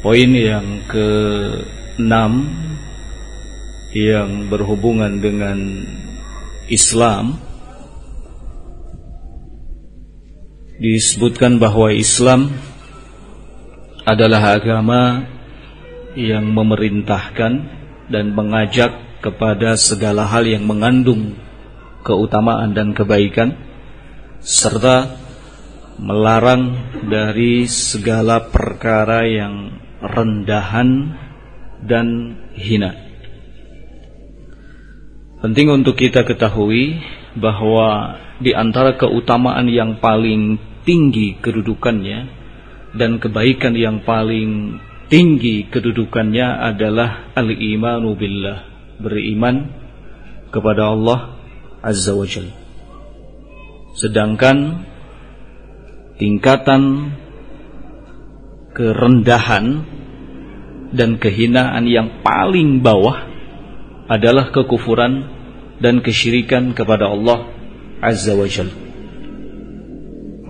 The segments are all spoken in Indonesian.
Poin yang ke-6 yang berhubungan dengan Islam, disebutkan bahwa Islam adalah agama yang memerintahkan dan mengajak kepada segala hal yang mengandung keutamaan dan kebaikan, serta melarang dari segala perkara yang rendahan dan hina. Penting untuk kita ketahui bahwa di antara keutamaan yang paling tinggi kedudukannya dan kebaikan yang paling tinggi kedudukannya adalah al-imanu billah, beriman kepada Allah Azza wa Jalla. Sedangkan tingkatan kerendahan dan kehinaan yang paling bawah adalah kekufuran dan kesyirikan kepada Allah Azza wa Jalla.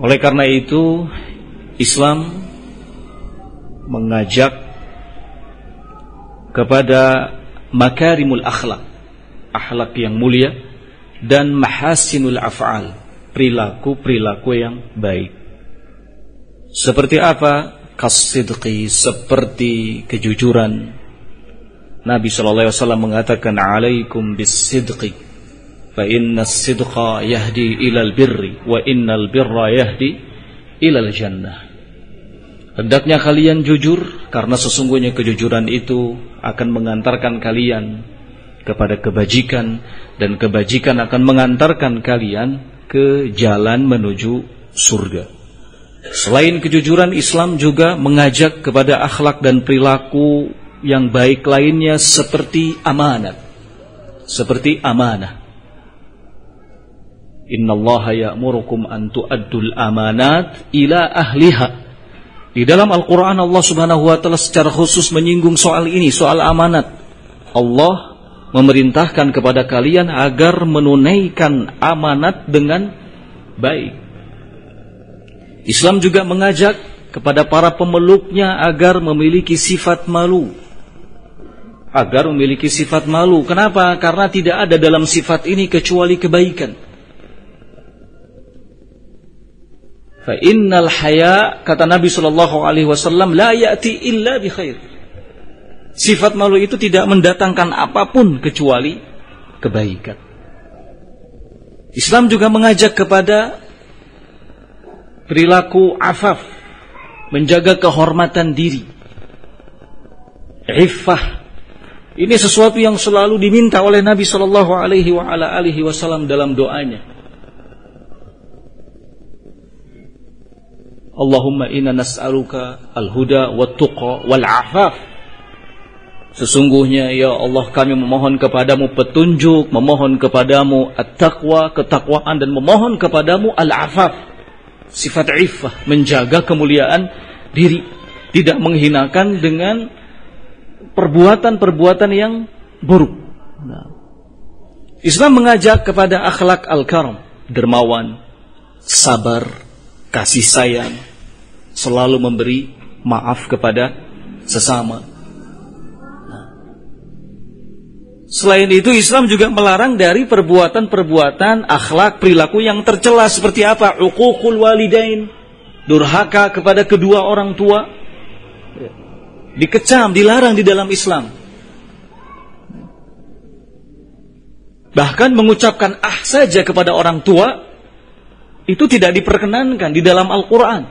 Oleh karena itu, Islam mengajak kepada makarimul akhlak, akhlak yang mulia, dan mahasinul af'al, perilaku-perilaku yang baik. Seperti apa? Kasidqi, seperti kejujuran. Nabi SAW mengatakan, alaikum bisidqi, fa inna sidqa yahdi ilal birri, wa innal birra yahdi ilal jannah. Hendaknya kalian jujur, karena sesungguhnya kejujuran itu akan mengantarkan kalian kepada kebajikan, dan kebajikan akan mengantarkan kalian ke jalan menuju surga. Selain kejujuran, Islam juga mengajak kepada akhlak dan perilaku yang baik lainnya, seperti amanat, seperti amanah. Innallaha ya'murukum an tu'addul amanat ila ahliha. Di dalam Al-Quran Allah Subhanahu wa ta'ala secara khusus menyinggung soal ini, soal amanat. Allah memerintahkan kepada kalian agar menunaikan amanat dengan baik. Islam juga mengajak kepada para pemeluknya agar memiliki sifat malu. Agar memiliki sifat malu. Kenapa? Karena tidak ada dalam sifat ini kecuali kebaikan. Fa innal haya, kata Nabi SAW, la ya'ti illa bi khair. Sifat malu itu tidak mendatangkan apapun kecuali kebaikan. Islam juga mengajak kepada perilaku afaf, menjaga kehormatan diri. Iffah, ini sesuatu yang selalu diminta oleh Nabi SAW dalam doanya. Allahumma inna nas'aluka al-huda wat-tuqa wal-afaf. Sesungguhnya ya Allah, kami memohon kepadamu petunjuk, memohon kepadamu at-taqwa, ketakwaan, dan memohon kepadamu al-afaf, sifat iffah, menjaga kemuliaan diri, tidak menghinakan dengan perbuatan-perbuatan yang buruk. Islam mengajak kepada akhlak al-karam, dermawan, sabar, kasih sayang, selalu memberi maaf kepada sesama. Selain itu, Islam juga melarang dari perbuatan-perbuatan akhlak perilaku yang tercela, seperti apa? Uququl walidain, durhaka kepada kedua orang tua. Dikecam, dilarang di dalam Islam. Bahkan mengucapkan saja kepada orang tua itu tidak diperkenankan di dalam Al-Quran.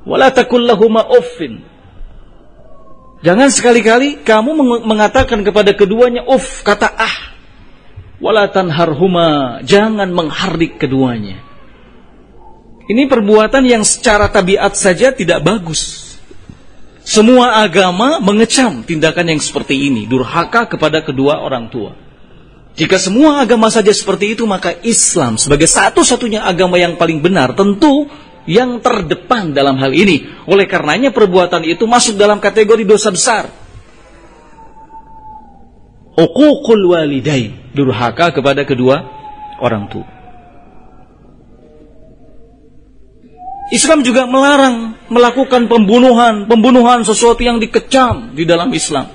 Wala taqul lahuma uffin. Jangan sekali-kali kamu mengatakan kepada keduanya uff, kata wala tanharhuma, jangan menghardik keduanya. Ini perbuatan yang secara tabiat saja tidak bagus. Semua agama mengecam tindakan yang seperti ini, durhaka kepada kedua orang tua. Jika semua agama saja seperti itu, maka Islam sebagai satu-satunya agama yang paling benar tentu yang terdepan dalam hal ini. Oleh karenanya perbuatan itu masuk dalam kategori dosa besar. Uququl walidain, durhaka kepada kedua orang tua. Islam juga melarang melakukan pembunuhan sesuatu yang dikecam di dalam Islam.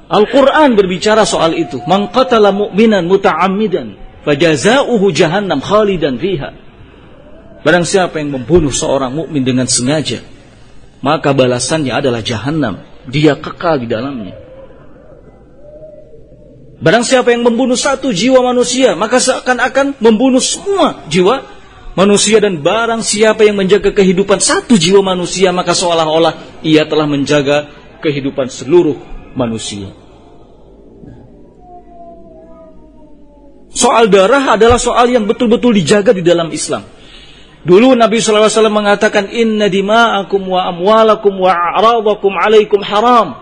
Al-Quran berbicara soal itu. Man qatala mu'minan muta'ammidan fajaza'uhu jahannam khalidan fiha. Barang siapa yang membunuh seorang mukmin dengan sengaja, maka balasannya adalah jahannam. Dia kekal di dalamnya. Barang siapa yang membunuh satu jiwa manusia, maka seakan-akan membunuh semua jiwa manusia. Dan barang siapa yang menjaga kehidupan satu jiwa manusia, maka seolah-olah ia telah menjaga kehidupan seluruh manusia. Soal darah adalah soal yang betul-betul dijaga di dalam Islam. Dulu Nabi SAW mengatakan, inna dima'akum wa amwalakum wa a'radakum alaikum haram.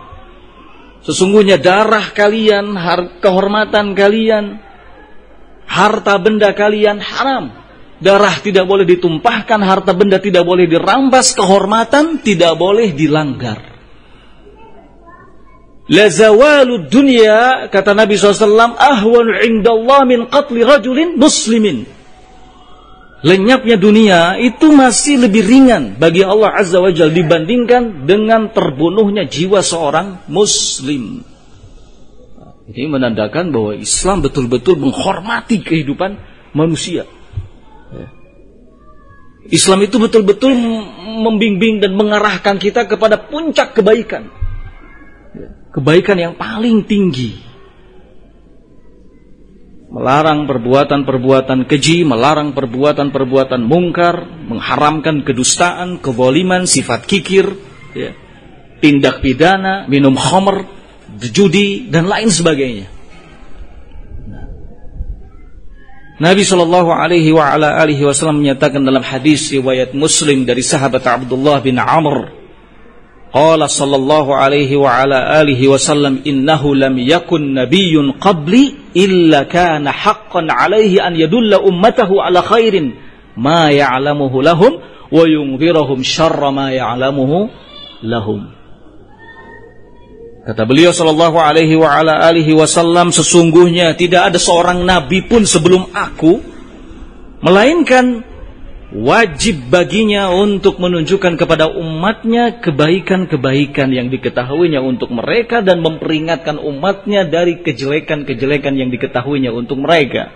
Sesungguhnya darah kalian, kehormatan kalian, harta benda kalian haram. Darah tidak boleh ditumpahkan, harta benda tidak boleh dirampas, kehormatan tidak boleh dilanggar. La zawalud dunya, kata Nabi SAW, ahwanu indallah min qatli rajulin muslimin. Lenyapnya dunia itu masih lebih ringan bagi Allah Azza wa Jalla dibandingkan dengan terbunuhnya jiwa seorang muslim. Ini menandakan bahwa Islam betul-betul menghormati kehidupan manusia. Islam itu betul-betul membimbing dan mengarahkan kita kepada puncak kebaikan. Kebaikan yang paling tinggi. Melarang perbuatan-perbuatan keji, melarang perbuatan-perbuatan mungkar, mengharamkan kedustaan, kezaliman, sifat kikir, tindak pidana, minum khamr, judi, dan lain sebagainya. Nabi SAW menyatakan dalam hadis riwayat Muslim dari sahabat Abdullah bin Amr, qala sallallahu alaihi wa ala alihi wasallam, innahu lam yakun nabiyyun qabli illa kana haqqan alaihi an yadulla ummatahu ala khairin ma ya'lamuhu lahum wa yunzirahum syarra ma ya'lamuhu lahum. Kata beliau sallallahu alaihi wa ala alihi wasallam, sesungguhnya tidak ada seorang nabi pun sebelum aku, melainkan wajib baginya untuk menunjukkan kepada umatnya kebaikan-kebaikan yang diketahuinya untuk mereka dan memperingatkan umatnya dari kejelekan-kejelekan yang diketahuinya untuk mereka.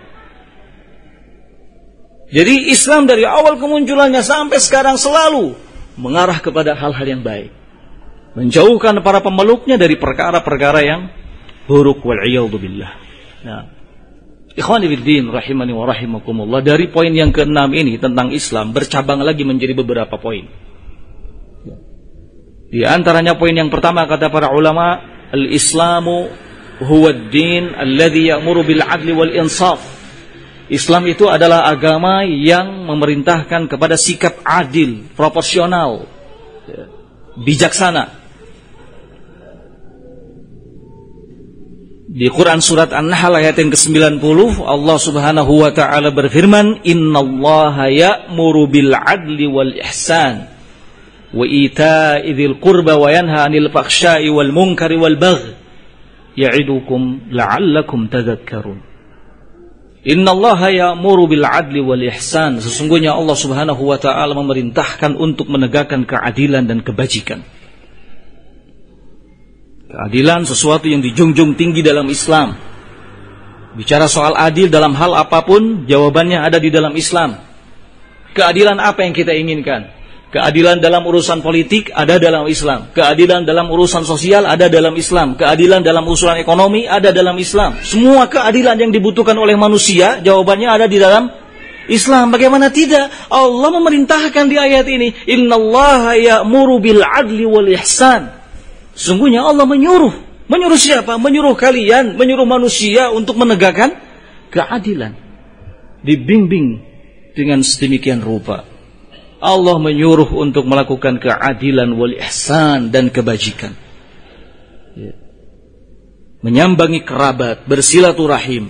Jadi Islam dari awal kemunculannya sampai sekarang selalu mengarah kepada hal-hal yang baik, menjauhkan para pemeluknya dari perkara-perkara yang buruk, wal'iyadzu billah. Nah, ikhwani fiddin rahimani wa rahimakumullah, dari poin yang ke-6 ini tentang Islam bercabang lagi menjadi beberapa poin. Di antaranya poin yang pertama, kata para ulama, al-Islamu huwa ad-din alladhi ya'muru bil 'adli wal insaf. Islam itu adalah agama yang memerintahkan kepada sikap adil, proporsional, bijaksana. Di Quran surat An-Nahl ayat yang ke-90, Allah Subhanahu wa taala berfirman, innallaha ya'muru bil 'adli wal ihsan wa ita'i dzil qurba wa yanha 'anil fakhsya'i wal munkari wal baghi ya'idukum la'allakum tadhakkarun. Innallaha ya'muru bil 'adli wal ihsan. Sesungguhnya Allah Subhanahu wa taala memerintahkan untuk menegakkan keadilan dan kebajikan. Keadilan sesuatu yang dijunjung tinggi dalam Islam. Bicara soal adil dalam hal apapun, jawabannya ada di dalam Islam. Keadilan apa yang kita inginkan? Keadilan dalam urusan politik ada dalam Islam. Keadilan dalam urusan sosial ada dalam Islam. Keadilan dalam urusan ekonomi ada dalam Islam. Semua keadilan yang dibutuhkan oleh manusia, jawabannya ada di dalam Islam. Bagaimana tidak? Allah memerintahkan di ayat ini, innallaha ya'muru bil 'adli wal ihsan. Sungguhnya Allah menyuruh siapa? Menyuruh kalian, menyuruh manusia untuk menegakkan keadilan. Dibimbing dengan sedemikian rupa. Allah menyuruh untuk melakukan keadilan wal ihsan dan kebajikan. Menyambangi kerabat, bersilaturahim.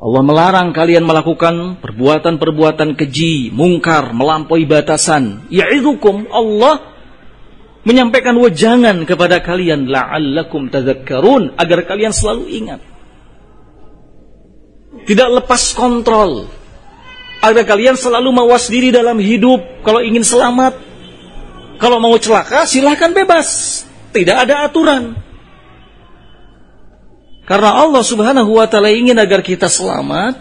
Allah melarang kalian melakukan perbuatan-perbuatan keji, mungkar, melampaui batasan. Ya'idukum, Allah menyampaikan wejangan kepada kalian, la'allakum tadhakkarun, agar kalian selalu ingat. Tidak lepas kontrol, agar kalian selalu mawas diri dalam hidup. Kalau ingin selamat, kalau mau celaka silahkan bebas, tidak ada aturan. Karena Allah Subhanahu wa ta'ala ingin agar kita selamat,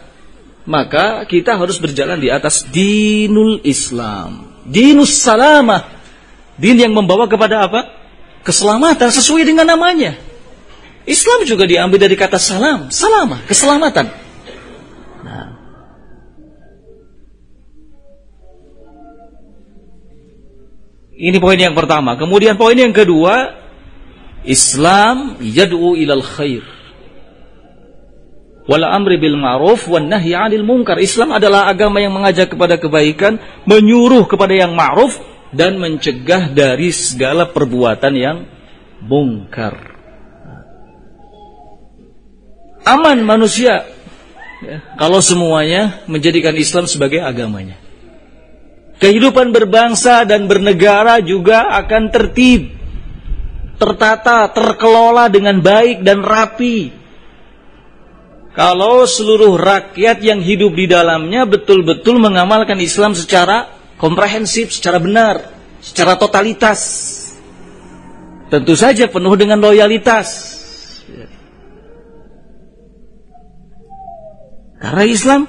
maka kita harus berjalan di atas dinul Islam, dinus salamah, din yang membawa kepada apa? Keselamatan sesuai dengan namanya. Islam juga diambil dari kata salam, salamah, keselamatan. Nah, ini poin yang pertama. Kemudian poin yang kedua, Islam yad'u ilal khair wal amri bil ma'ruf wan nahyi 'anil munkar. Islam adalah agama yang mengajak kepada kebaikan, menyuruh kepada yang ma'ruf dan mencegah dari segala perbuatan yang mungkar. Aman manusia ya, kalau semuanya menjadikan Islam sebagai agamanya. Kehidupan berbangsa dan bernegara juga akan tertib, tertata, terkelola dengan baik dan rapi. Kalau seluruh rakyat yang hidup di dalamnya betul-betul mengamalkan Islam secara komprehensif, secara benar, secara totalitas. Tentu saja penuh dengan loyalitas. Karena Islam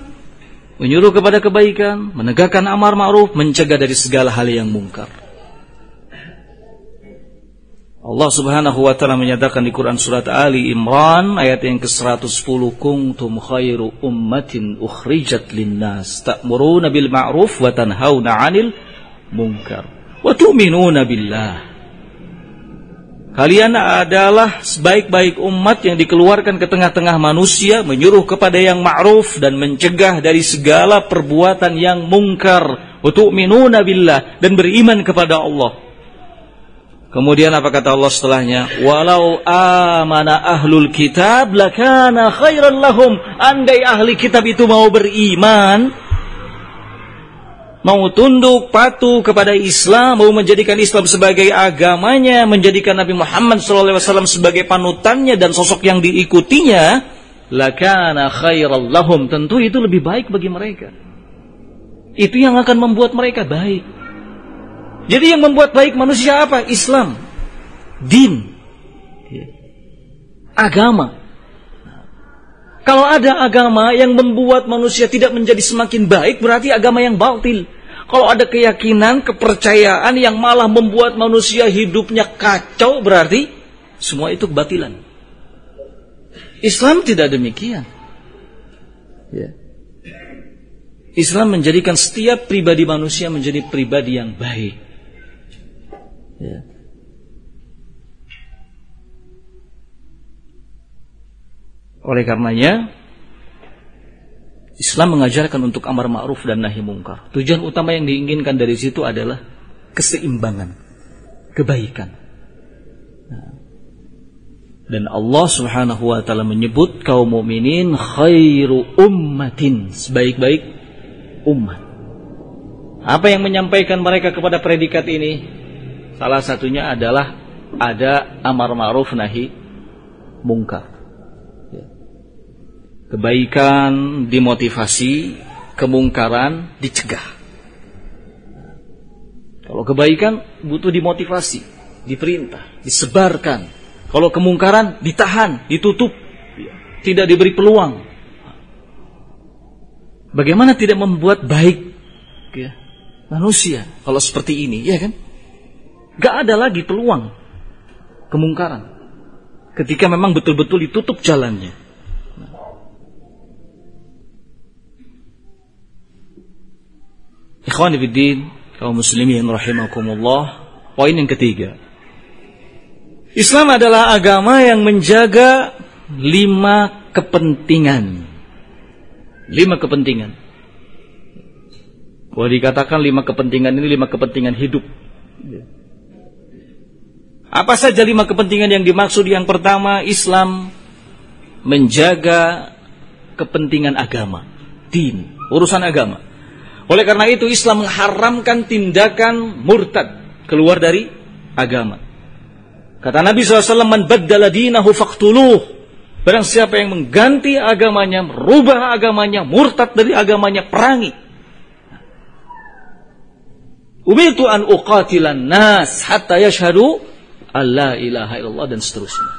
menyuruh kepada kebaikan, menegakkan amar ma'ruf, mencegah dari segala hal yang mungkar. Allah Subhanahu wa ta'ala menyatakan di Quran surat Ali Imran ayat yang ke-110, kuntum khairu ummatin ukhrijat linnas ta'muruna bil ma'ruf wa tanhauna 'anil munkar wa tu'minuna billah. Kalian adalah sebaik-baik umat yang dikeluarkan ke tengah-tengah manusia, menyuruh kepada yang ma'ruf dan mencegah dari segala perbuatan yang mungkar. Wa tu'minuna billah, dan beriman kepada Allah. Kemudian apa kata Allah setelahnya? Walau amana ahlul kitab lakana khairan lahum. Andai ahli kitab itu mau beriman, mau tunduk patuh kepada Islam, mau menjadikan Islam sebagai agamanya, menjadikan Nabi Muhammad SAW sebagai panutannya dan sosok yang diikutinya, lakana khairan lahum, tentu itu lebih baik bagi mereka. Itu yang akan membuat mereka baik. Jadi yang membuat baik manusia apa? Islam, din, agama. Kalau ada agama yang membuat manusia tidak menjadi semakin baik, berarti agama yang batil. Kalau ada keyakinan, kepercayaan yang malah membuat manusia hidupnya kacau, berarti semua itu kebatilan. Islam tidak demikian. Islam menjadikan setiap pribadi manusia menjadi pribadi yang baik. Oleh karenanya Islam mengajarkan untuk amar ma'ruf dan nahi mungkar. Tujuan utama yang diinginkan dari situ adalah keseimbangan, kebaikan. Dan Allah Subhanahu wa ta'ala menyebut kaum mukminin khairu ummatin, sebaik-baik umat. Apa yang menyampaikan mereka kepada predikat ini? Salah satunya adalah ada amar ma'ruf nahi mungkar. Kebaikan dimotivasi, kemungkaran dicegah. Kalau kebaikan butuh dimotivasi, diperintah, disebarkan. Kalau kemungkaran ditahan, ditutup, tidak diberi peluang. Bagaimana tidak membuat baik manusia kalau seperti ini, ya kan? Gak ada lagi peluang kemungkaran ketika memang betul-betul ditutup jalannya. Ikhwani fiddin, kaum muslimin rahimakumullah. Poin yang ketiga, Islam adalah agama yang menjaga 5 kepentingan. 5 kepentingan. Boleh dikatakan 5 kepentingan ini 5 kepentingan hidup. Apa saja 5 kepentingan yang dimaksud? Yang pertama, Islam menjaga kepentingan agama, din, urusan agama. Oleh karena itu Islam mengharamkan tindakan murtad, keluar dari agama. Kata Nabi SAW, man baddala dinahu faqtuluh. Barang siapa yang mengganti agamanya, merubah agamanya, murtad dari agamanya, perangi. Umirtu an uqatilan nas hatta yashhadu alla ilaha illallah, dan seterusnya.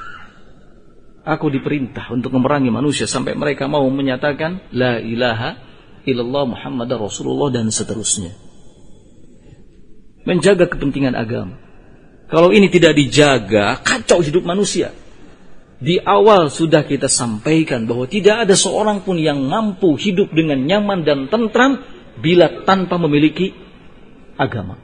Aku diperintah untuk memerangi manusia sampai mereka mau menyatakan la ilaha illallah Muhammadar Rasulullah, dan seterusnya. Menjaga kepentingan agama. Kalau ini tidak dijaga, kacau hidup manusia. Di awal sudah kita sampaikan bahwa tidak ada seorang pun yang mampu hidup dengan nyaman dan tentram bila tanpa memiliki agama.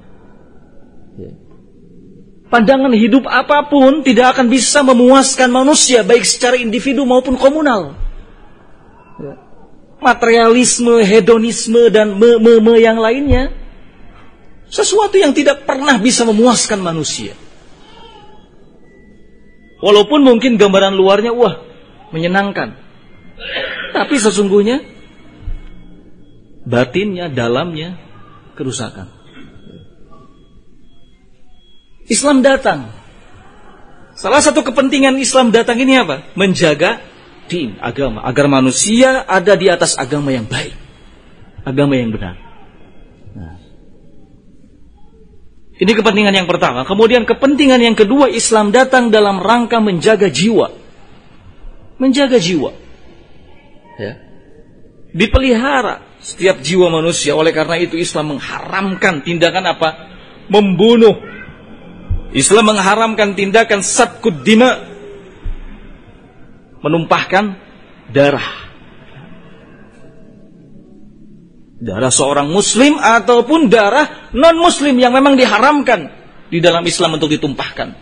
Pandangan hidup apapun tidak akan bisa memuaskan manusia, baik secara individu maupun komunal. Materialisme, hedonisme, dan yang lainnya, sesuatu yang tidak pernah bisa memuaskan manusia. Walaupun mungkin gambaran luarnya wah menyenangkan, tapi sesungguhnya batinnya, dalamnya kerusakan. Islam datang. Salah satu kepentingan Islam datang ini apa? Menjaga din, agama, agar manusia ada di atas agama yang baik, agama yang benar. Nah, ini kepentingan yang pertama. Kemudian kepentingan yang kedua, Islam datang dalam rangka menjaga jiwa. Menjaga jiwa. Ya. Dipelihara setiap jiwa manusia. Oleh karena itu Islam mengharamkan tindakan apa? Membunuh. Islam mengharamkan tindakan safkud dima, menumpahkan darah. Darah seorang muslim ataupun darah non-muslim yang memang diharamkan di dalam Islam untuk ditumpahkan.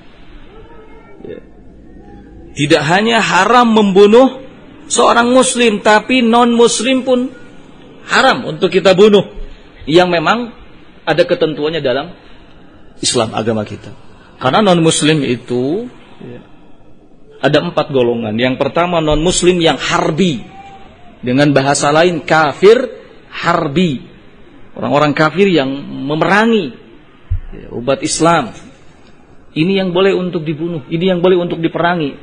Tidak hanya haram membunuh seorang muslim, tapi non-muslim pun haram untuk kita bunuh, yang memang ada ketentuannya dalam Islam, agama kita. Karena non-muslim itu ada 4 golongan. Yang pertama non-muslim yang harbi, dengan bahasa lain kafir harbi, orang-orang kafir yang memerangi umat Islam. Ini yang boleh untuk dibunuh, ini yang boleh untuk diperangi.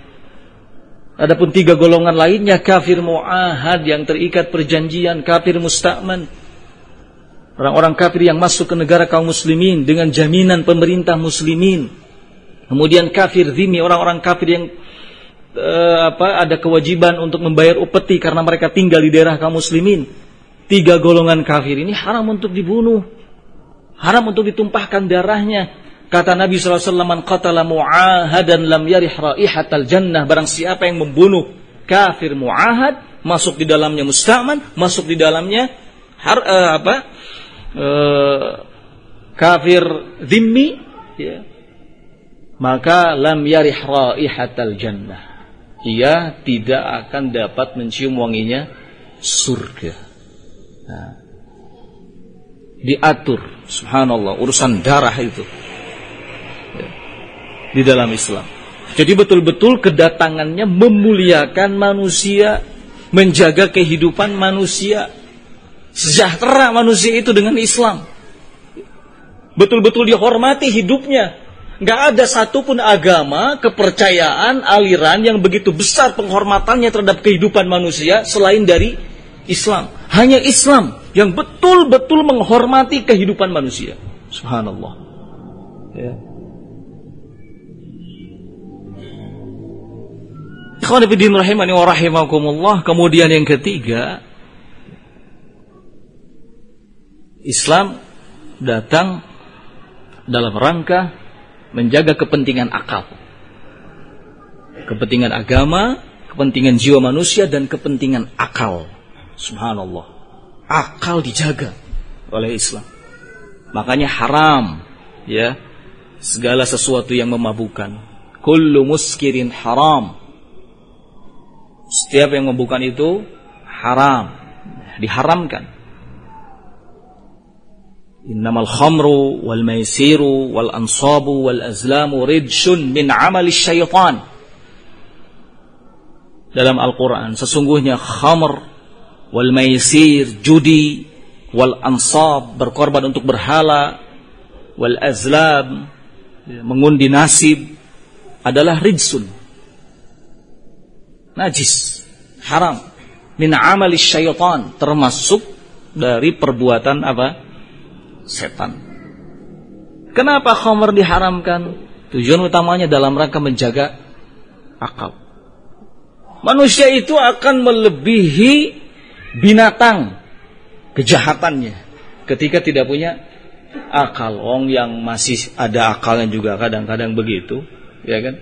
Adapun 3 golongan lainnya, kafir mu'ahad yang terikat perjanjian, kafir musta'man, orang-orang kafir yang masuk ke negara kaum muslimin dengan jaminan pemerintah muslimin. Kemudian kafir dhimmi, orang-orang kafir yang ada kewajiban untuk membayar upeti karena mereka tinggal di daerah kaum muslimin. 3 golongan kafir ini haram untuk dibunuh, haram untuk ditumpahkan darahnya. Kata Nabi SAW, man qatala mu'ahadan lam yarih raihatal jannah. Barang siapa yang membunuh kafir mu'ahad, masuk di dalamnya musta'man, masuk di dalamnya kafir dhimmi, ya, maka lam yarih raihatal jannah, ia tidak akan dapat mencium wanginya surga. Nah, diatur, subhanallah, urusan darah itu ya, di dalam Islam. Jadi betul-betul kedatangannya memuliakan manusia, menjaga kehidupan manusia, sejahtera manusia itu dengan Islam. Betul-betul dihormati hidupnya. Gak ada satupun agama, kepercayaan, aliran yang begitu besar penghormatannya terhadap kehidupan manusia selain dari Islam. Hanya Islam yang betul-betul menghormati kehidupan manusia. Subhanallah. Ya. Ikhwan fillah rahimani wa rahimakumullah. Kemudian yang ketiga, Islam datang dalam rangka menjaga kepentingan akal, kepentingan agama, kepentingan jiwa manusia, dan kepentingan akal. Subhanallah, akal dijaga oleh Islam. Makanya haram, ya, segala sesuatu yang memabukkan. Kullu muskirin haram. Setiap yang memabukkan itu haram, diharamkan. Innamal khamru wal maisiru wal ansabu wal azlamu rijsun min amali syaitan. Dalam Al-Quran, sesungguhnya khamr, wal maisir, judi, wal ansab, berkorban untuk berhala, wal azlam, mengundi nasib, adalah rijsun, najis, haram, min amali syaitan, termasuk dari perbuatan apa? Setan. Kenapa khamr diharamkan? Tujuan utamanya dalam rangka menjaga akal. Manusia itu akan melebihi binatang kejahatannya ketika tidak punya akal. Orang yang masih ada akalnya juga kadang-kadang begitu, ya kan?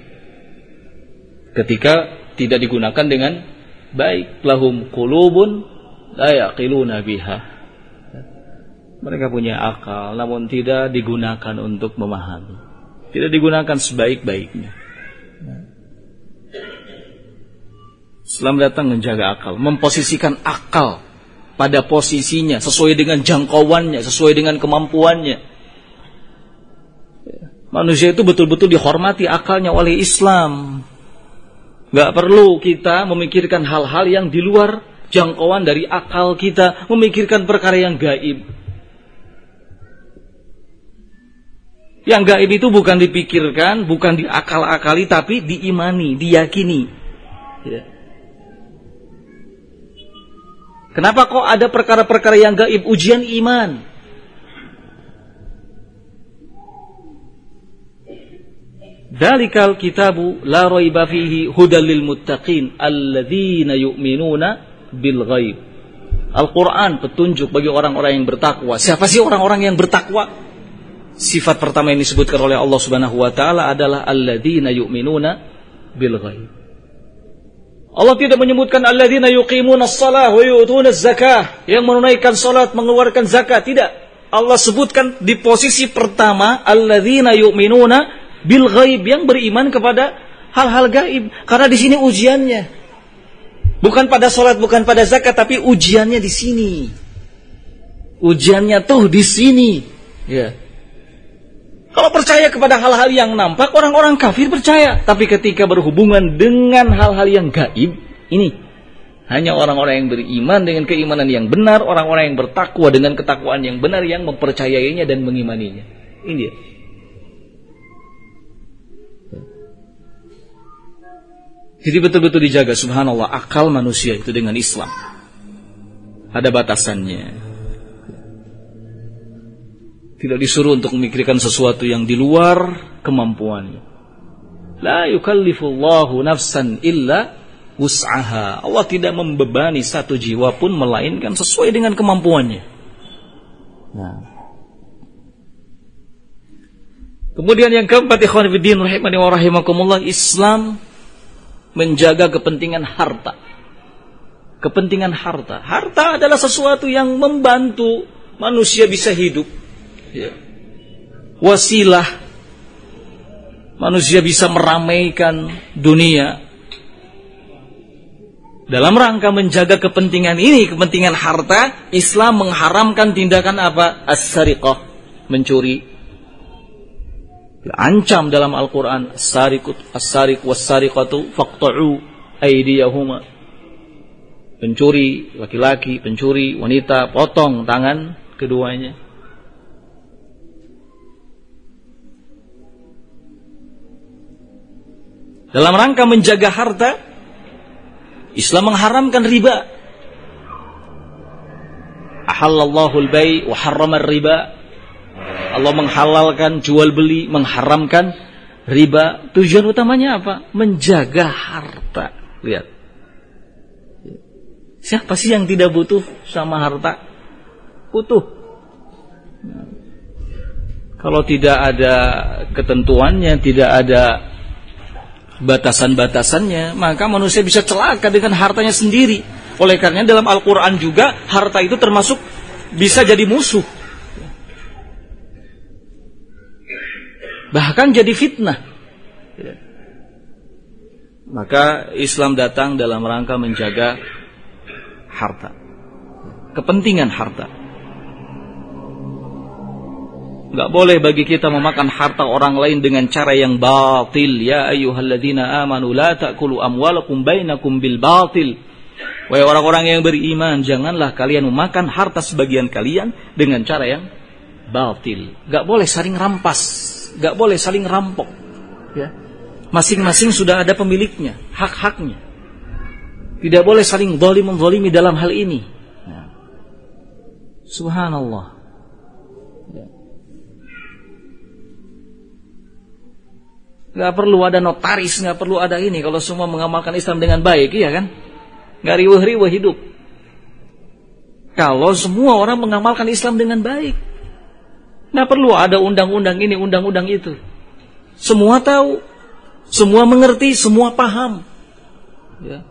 Ketika tidak digunakan dengan baik, lahum qulubun la yaqiluna biha. Mereka punya akal, namun tidak digunakan untuk memahami. Tidak digunakan sebaik-baiknya. Islam datang menjaga akal, memposisikan akal pada posisinya, sesuai dengan jangkauannya, sesuai dengan kemampuannya. Manusia itu betul-betul dihormati akalnya oleh Islam. Gak perlu kita memikirkan hal-hal yang di luar jangkauan dari akal kita, memikirkan perkara yang gaib. Yang gaib itu bukan dipikirkan, bukan diakal-akali, tapi diimani, diyakini. Ya. Kenapa kok ada perkara-perkara yang gaib? Ujian iman. Dzalikal kitabu la raiba fihi hudal lil muttaqin alladzina yu'minuna bil ghaib. Al-Qur'an petunjuk bagi orang-orang yang bertakwa. Siapa sih orang-orang yang bertakwa? Sifat pertama yang disebutkan oleh Allah Subhanahu wa taala adalah alladzina yu'minuna bil ghaib. Allah tidak menyebutkan alladzina yuqimunas shalah wa yu'tunaz zakah, yang menunaikan salat, mengeluarkan zakat, tidak. Allah sebutkan di posisi pertama alladzina yu'minuna bil ghaib, yang beriman kepada hal-hal gaib. Karena di sini ujiannya bukan pada salat, bukan pada zakat, tapi ujiannya di sini. Ujiannya tuh di sini. Ya. Kalau percaya kepada hal-hal yang nampak, orang-orang kafir percaya. Tapi ketika berhubungan dengan hal-hal yang gaib, ini hanya orang-orang yang beriman dengan keimanan yang benar, orang-orang yang bertakwa dengan ketakwaan yang benar, yang mempercayainya dan mengimaninya. Ini dia. Jadi betul-betul dijaga, subhanallah, akal manusia itu dengan Islam. Ada batasannya. Tidak disuruh untuk memikirkan sesuatu yang di luar kemampuannya. La yukallifullahu nafsan illa wus'aha. Allah tidak membebani satu jiwa pun melainkan sesuai dengan kemampuannya. Nah. Kemudian yang keempat, ikhwan fillah rahimani wa rahimakumullah, Islam menjaga kepentingan harta. Kepentingan harta. Harta adalah sesuatu yang membantu manusia bisa hidup. Ya. Wasilah manusia bisa meramaikan dunia. Dalam rangka menjaga kepentingan ini, kepentingan harta, Islam mengharamkan tindakan apa? As-sariqah, mencuri. Ancam dalam Al-Quran, as-sariq was-sariqatu faqta'u aydiyahuma. Pencuri laki-laki, pencuri wanita, potong tangan keduanya. Dalam rangka menjaga harta, Islam mengharamkan riba. Ahallallahu al-bay' wa harrama riba. Allah menghalalkan jual beli, mengharamkan riba. Tujuan utamanya apa? Menjaga harta. Lihat. Siapa sih yang tidak butuh sama harta? Butuh. Kalau tidak ada ketentuannya, tidak ada batasan-batasannya, maka manusia bisa celaka dengan hartanya sendiri. Oleh karenanya dalam Al-Quran juga harta itu termasuk bisa jadi musuh, bahkan jadi fitnah. Maka Islam datang dalam rangka menjaga harta, kepentingan harta. Gak boleh bagi kita memakan harta orang lain dengan cara yang batil. Ya ayyuhalladzina amanu la ta'kulu amwalakum bainakum bil batil. Wahai orang-orang yang beriman, janganlah kalian memakan harta sebagian kalian dengan cara yang batil. Gak boleh saling rampas, gak boleh saling rampok. Ya. Masing-masing sudah ada pemiliknya, hak-haknya. Tidak boleh saling zalim-zalimi dalam hal ini. Ya. Subhanallah. Ya. Nggak perlu ada notaris, nggak perlu ada ini. Kalau semua mengamalkan Islam dengan baik, iya kan? Nggak riweh-riweh hidup. Kalau semua orang mengamalkan Islam dengan baik, nggak perlu ada undang-undang ini, undang-undang itu. Semua tahu, semua mengerti, semua paham. Ya.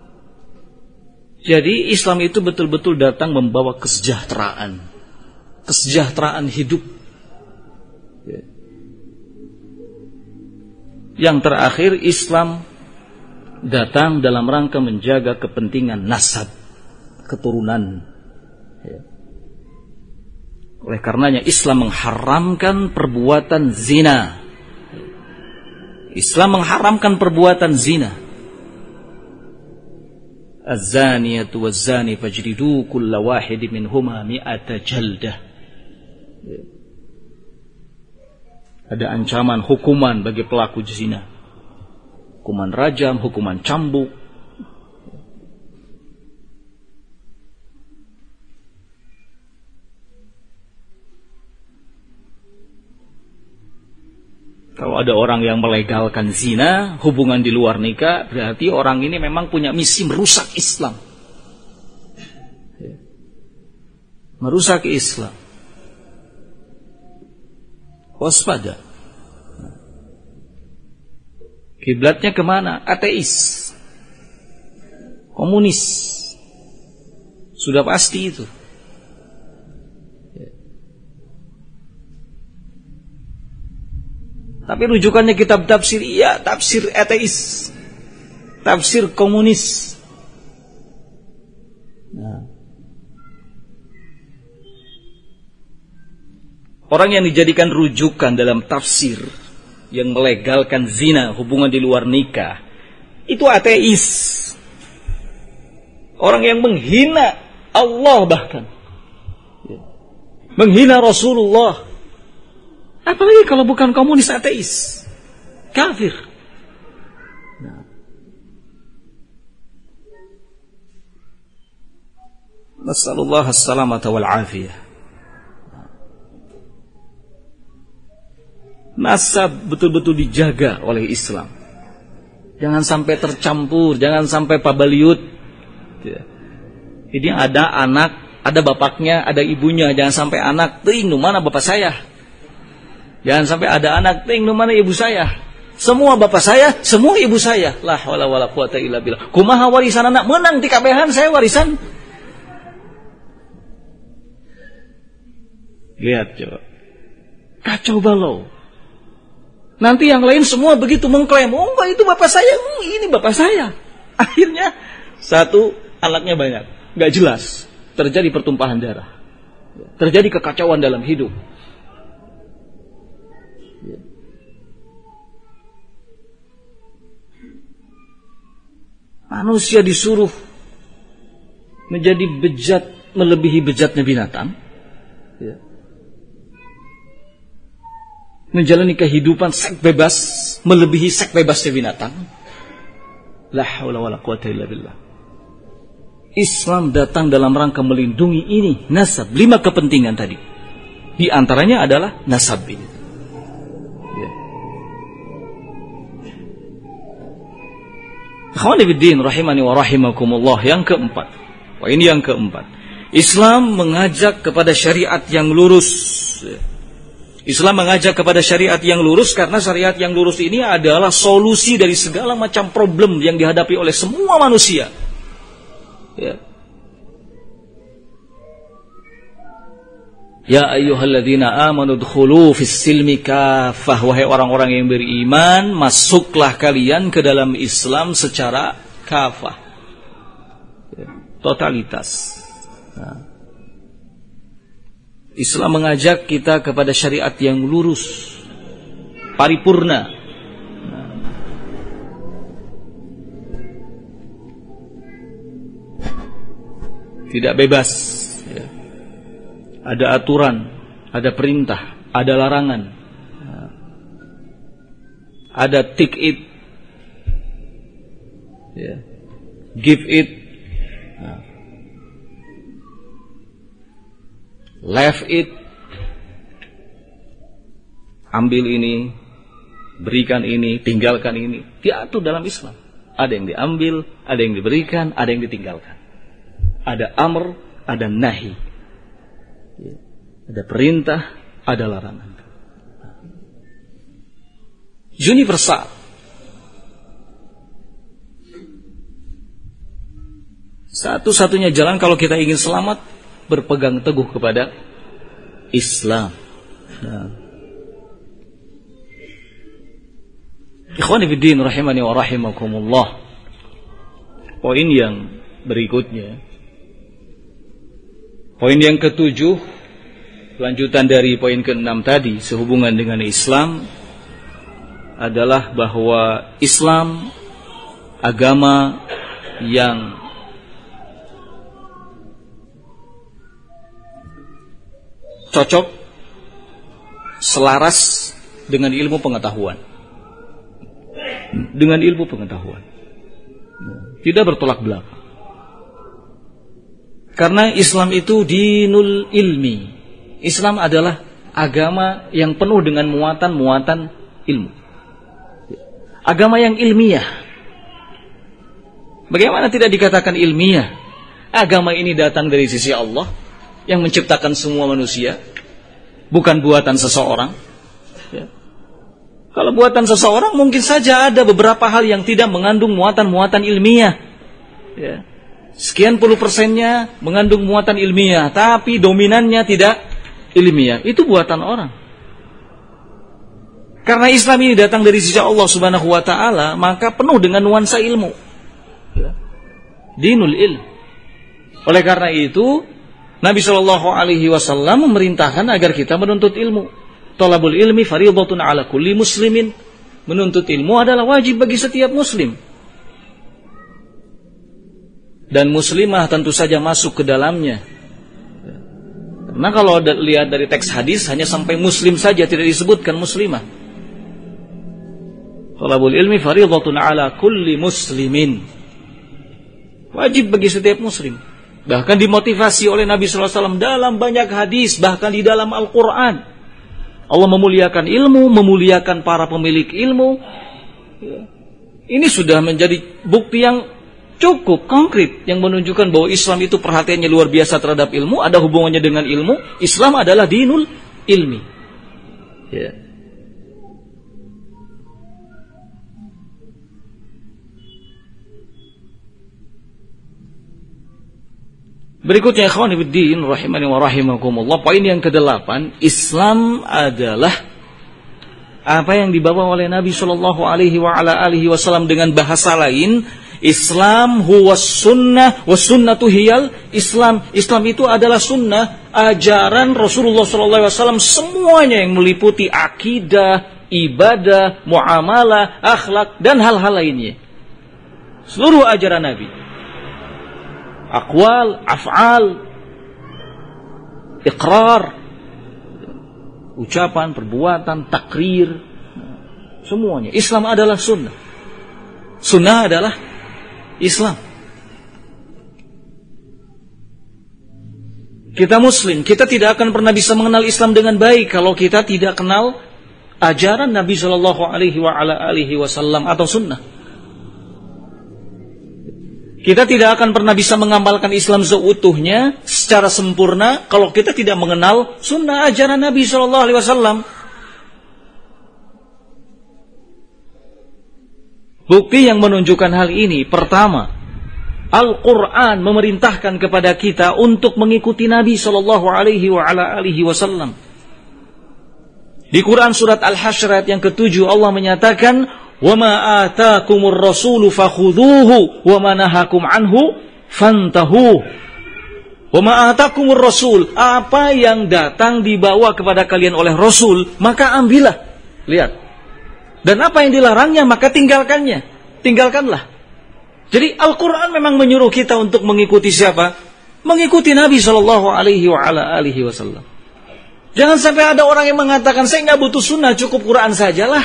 Jadi Islam itu betul-betul datang membawa kesejahteraan, kesejahteraan hidup. Ya. Yang terakhir, Islam datang dalam rangka menjaga kepentingan nasab, keturunan. Ya. Oleh karenanya Islam mengharamkan perbuatan zina. Islam mengharamkan perbuatan zina. Az-zaniyatu waz-zani fajlidu kulla wahid minhuma mi'ata jaldah. Ya. Ada ancaman hukuman bagi pelaku zina. Hukuman rajam, hukuman cambuk. Kalau ada orang yang melegalkan zina, hubungan di luar nikah, berarti orang ini memang punya misi merusak Islam. Merusak Islam. Waspada. Kiblatnya kemana? Ateis. Komunis. Sudah pasti itu. Tapi rujukannya kitab tafsir, iya tafsir ateis, tafsir komunis. Nah. Orang yang dijadikan rujukan dalam tafsir yang melegalkan zina, hubungan di luar nikah, itu ateis. Orang yang menghina Allah bahkan, menghina Rasulullah. Apalagi kalau bukan komunis, ateis, kafir. Nasallallahu as-salamata wal afiyah. Nasab betul-betul dijaga oleh Islam. Jangan sampai tercampur, jangan sampai pabaliut. Jadi ada anak, ada bapaknya, ada ibunya. Jangan sampai anak, ting, mana bapak saya? Jangan sampai ada anak, ting, mana ibu saya? Semua bapak saya, semua ibu saya. La haula wala quwata illa billah. Kumaha warisan anak menang di kabehan saya warisan. Lihat coba. Kacau balau. Nanti yang lain semua begitu mengklaim, oh enggak itu bapak saya, ini bapak saya. Akhirnya satu, anaknya banyak, enggak jelas. Terjadi pertumpahan darah. Terjadi kekacauan dalam hidup. Manusia disuruh menjadi bejat melebihi bejatnya binatang, ya. Menjalani kehidupan seks bebas melebihi seks bebasnya binatang. La haula wala quwata illa billah. Islam datang dalam rangka melindungi ini nasab, 5 kepentingan tadi. Di antaranya adalah nasab ini. Ya. Ikhwani fiddin rahimani wa rahimakumullah, yang keempat. Wah, ini yang keempat. Islam mengajak kepada syariat yang lurus. Islam mengajak kepada syariat yang lurus karena syariat yang lurus ini adalah solusi dari segala macam problem yang dihadapi oleh semua manusia. Ya. Ya ayyuhalladzina amanu dkhulu fis silmi kaffah, wahai orang-orang yang beriman, masuklah kalian ke dalam Islam secara kafah. Ya. Totalitas. Nah. Islam mengajak kita kepada syariat yang lurus, paripurna. Tidak bebas. Ya. Ada aturan, ada perintah, ada larangan. Ada take it, ya. Give it, left it, ambil ini, Berikan ini, tinggalkan ini. Diatur dalam Islam. Ada yang diambil, ada yang diberikan, ada yang ditinggalkan. Ada amr, ada nahi. Ada perintah, ada larangan. Universal. Satu-satunya jalan kalau kita ingin selamat, berpegang teguh kepada Islam. Ikhwani fiddin rahimani wa rahimakumullah. Poin yang berikutnya, poin yang ketujuh, lanjutan dari poin ke-6 tadi, sehubungan dengan Islam, adalah bahwa Islam agama yang cocok, selaras dengan ilmu pengetahuan. Dengan ilmu pengetahuan. Tidak bertolak belakang. Karena Islam itu dinul ilmi. Islam adalah agama yang penuh dengan muatan-muatan ilmu. Agama yang ilmiah. Bagaimana tidak dikatakan ilmiah? Agama ini datang dari sisi Allah yang menciptakan semua manusia, bukan buatan seseorang. Ya. Kalau buatan seseorang mungkin saja ada beberapa hal yang tidak mengandung muatan-muatan ilmiah. Ya. Sekian puluh persennya mengandung muatan ilmiah, tapi dominannya tidak ilmiah. Itu buatan orang. Karena Islam ini datang dari sisi Allah Subhanahu wa taala, maka penuh dengan nuansa ilmu. Ya. Dinul ilm. Oleh karena itu, Nabi SAW memerintahkan agar kita menuntut ilmu. Thalabul ilmi fardhatun ala kulli muslimin. Menuntut ilmu adalah wajib bagi setiap muslim. Dan muslimah tentu saja masuk ke dalamnya. Karena kalau lihat dari teks hadis, hanya sampai muslim saja, tidak disebutkan muslimah. Thalabul ilmi fardhatun ala kulli muslimin. Wajib bagi setiap muslim. Bahkan dimotivasi oleh Nabi SAW dalam banyak hadis, bahkan di dalam Al-Quran. Allah memuliakan ilmu, memuliakan para pemilik ilmu. Ini sudah menjadi bukti yang cukup konkret, yang menunjukkan bahwa Islam itu perhatiannya luar biasa terhadap ilmu, ada hubungannya dengan ilmu. Islam adalah dinul ilmi. Ya. Berikutnya ikhwan fillah rahimani wa rahimakumullah, poin yang ke-8, Islam adalah apa yang dibawa oleh Nabi sallallahu alaihi wasallam. Dengan bahasa lain, Islam huwa sunnah wa sunnatu hiyal Islam. Islam itu adalah sunnah, ajaran Rasulullah sallallahu alaihi wasallam, semuanya yang meliputi akidah, ibadah, muamalah, akhlak dan hal-hal lainnya. Seluruh ajaran Nabi, aqwal, af'al, iqrar, ucapan, perbuatan, takrir, semuanya. Islam adalah sunnah. Sunnah adalah Islam. Kita muslim, kita tidak akan pernah bisa mengenal Islam dengan baik kalau kita tidak kenal ajaran Nabi sallallahu alaihi wasallam atau sunnah. Kita tidak akan pernah bisa mengamalkan Islam seutuhnya secara sempurna kalau kita tidak mengenal sunnah ajaran Nabi sallallahu alaihi wasallam. Bukti yang menunjukkan hal ini, pertama, Al-Quran memerintahkan kepada kita untuk mengikuti Nabi sallallahu alaihi wasallam. Di Quran surat Al-Hasyr yang ke-7 Allah menyatakan, وَمَا آتَاكُمُ الرَّسُولُ فَخُذُوهُ وَمَا نَهَاكُمْ عَنْهُ فَانْتَهُوهُ. وَمَا آتَاكُمُ الرَّسُولُ, apa yang datang dibawa kepada kalian oleh Rasul, maka ambillah. Lihat. Dan apa yang dilarangnya, maka tinggalkannya. Tinggalkanlah. Jadi Al-Quran memang menyuruh kita untuk mengikuti siapa? Mengikuti Nabi sallallahu alaihi wasallam. Jangan sampai ada orang yang mengatakan, saya nggak butuh sunnah, cukup Quran sajalah.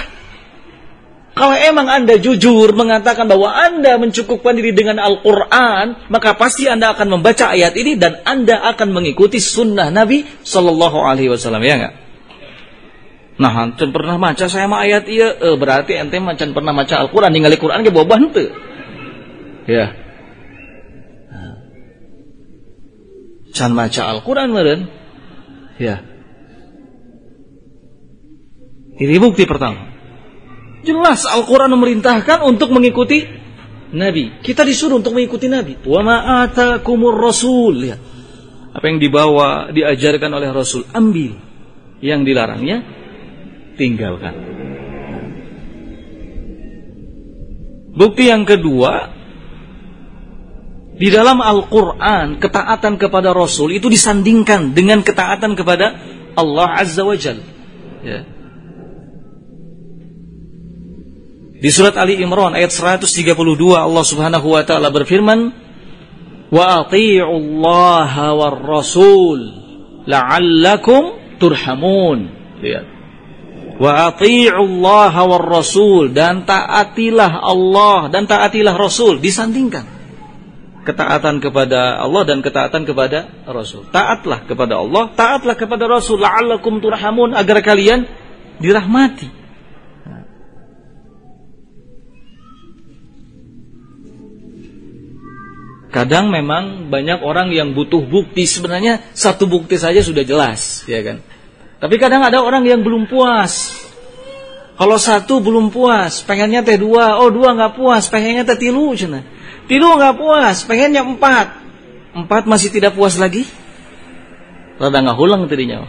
Kalau emang Anda jujur mengatakan bahwa Anda mencukupkan diri dengan Al-Quran, maka pasti Anda akan membaca ayat ini dan Anda akan mengikuti sunnah Nabi sallallahu alaihi wasallam, ya enggak? Nah, can pernah maca saya mah ayat ieu, berarti ente mah can pernah maca Al-Qur'an, ningali Qur'an ge boba henteu. Ya. Can maca Al-Qur'an meureun. Ya. Ini bukti pertama. Jelas Al-Qur'an memerintahkan untuk mengikuti Nabi. Kita disuruh untuk mengikuti Nabi. Wa ma atakumur rasul. Ya. Apa yang dibawa, diajarkan oleh Rasul, ambil. Yang dilarangnya, tinggalkan. Bukti yang kedua, di dalam Al-Quran, ketaatan kepada Rasul itu disandingkan dengan ketaatan kepada Allah Azza wa Jalla. Ya. Di surat Ali Imran ayat 132 Allah Subhanahu wa taala berfirman, "Wa athi'ullaha war rasul la'allakum turhamun." Lihat. Wa athi'ullaha war rasul, dan taatilah Allah dan taatilah Rasul, disandingkan. Ketaatan kepada Allah dan ketaatan kepada Rasul. Taatlah kepada Allah, taatlah kepada Rasul, la'allakum turhamun, agar kalian dirahmati. Kadang memang banyak orang yang butuh bukti. Sebenarnya satu bukti saja sudah jelas, ya kan? Tapi kadang ada orang yang belum puas. Kalau satu belum puas, pengennya teh dua. Oh, dua nggak puas, pengennya teh tilu, cina. Tilu nggak puas, pengennya empat. Empat masih tidak puas lagi. Rada nggak hulang tadinya.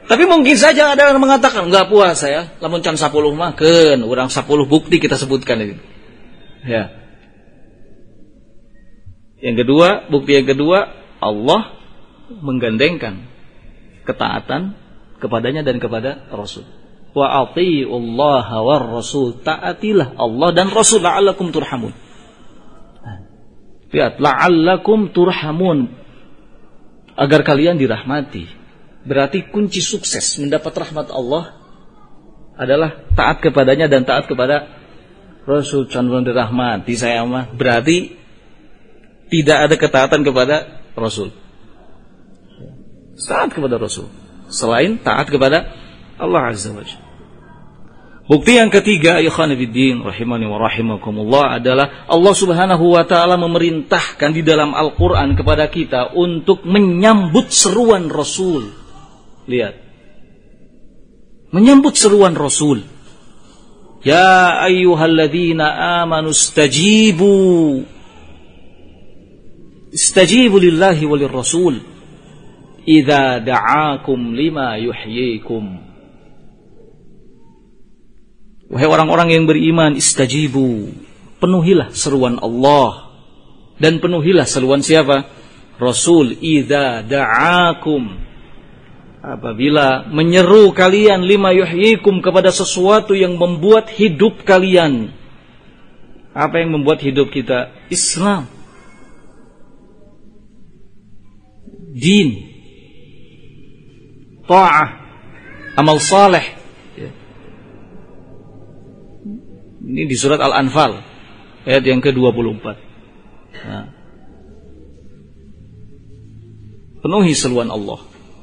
Tapi mungkin saja ada yang mengatakan nggak puas saya. Lamun can 10 mah keun, urang 10 bukti kita sebutkan itu. Ya. Yang kedua, bukti yang kedua, Allah menggandengkan ketaatan kepadanya dan kepada Rasul. Wa athi'ullaha war rasul, taatilah Allah dan Rasul, la'allakum turhamun. Lihat, la'allakum turhamun, agar kalian dirahmati. Berarti kunci sukses mendapat rahmat Allah adalah taat kepadanya dan taat kepada Rasul. Condong dirahmati saya mah, berarti tidak ada ketaatan kepada Rasul. Taat kepada Rasul selain taat kepada Allah Azza wa Jalla. Bukti yang ketiga, ikhwan fillah rahimani wa rahimakumullah, adalah Allah Subhanahu wa taala memerintahkan di dalam Al-Qur'an kepada kita untuk menyambut seruan Rasul. Lihat. Menyambut seruan Rasul. Ya ayyuhalladzina amanu istajibu lillahi walir rasul idza da'akum lima yuhyikum. Wahai orang-orang yang beriman, istajibu, penuhilah seruan Allah dan penuhilah seruan siapa? Rasul. Idza da'akum, apabila menyeru kalian, lima yuhyikum, kepada sesuatu yang membuat hidup kalian. Apa yang membuat hidup kita? Islam, din, ta'ah, amal saleh. Ini di surat Al-Anfal ayat yang ke-24. Nah. Penuhi seruan Allah,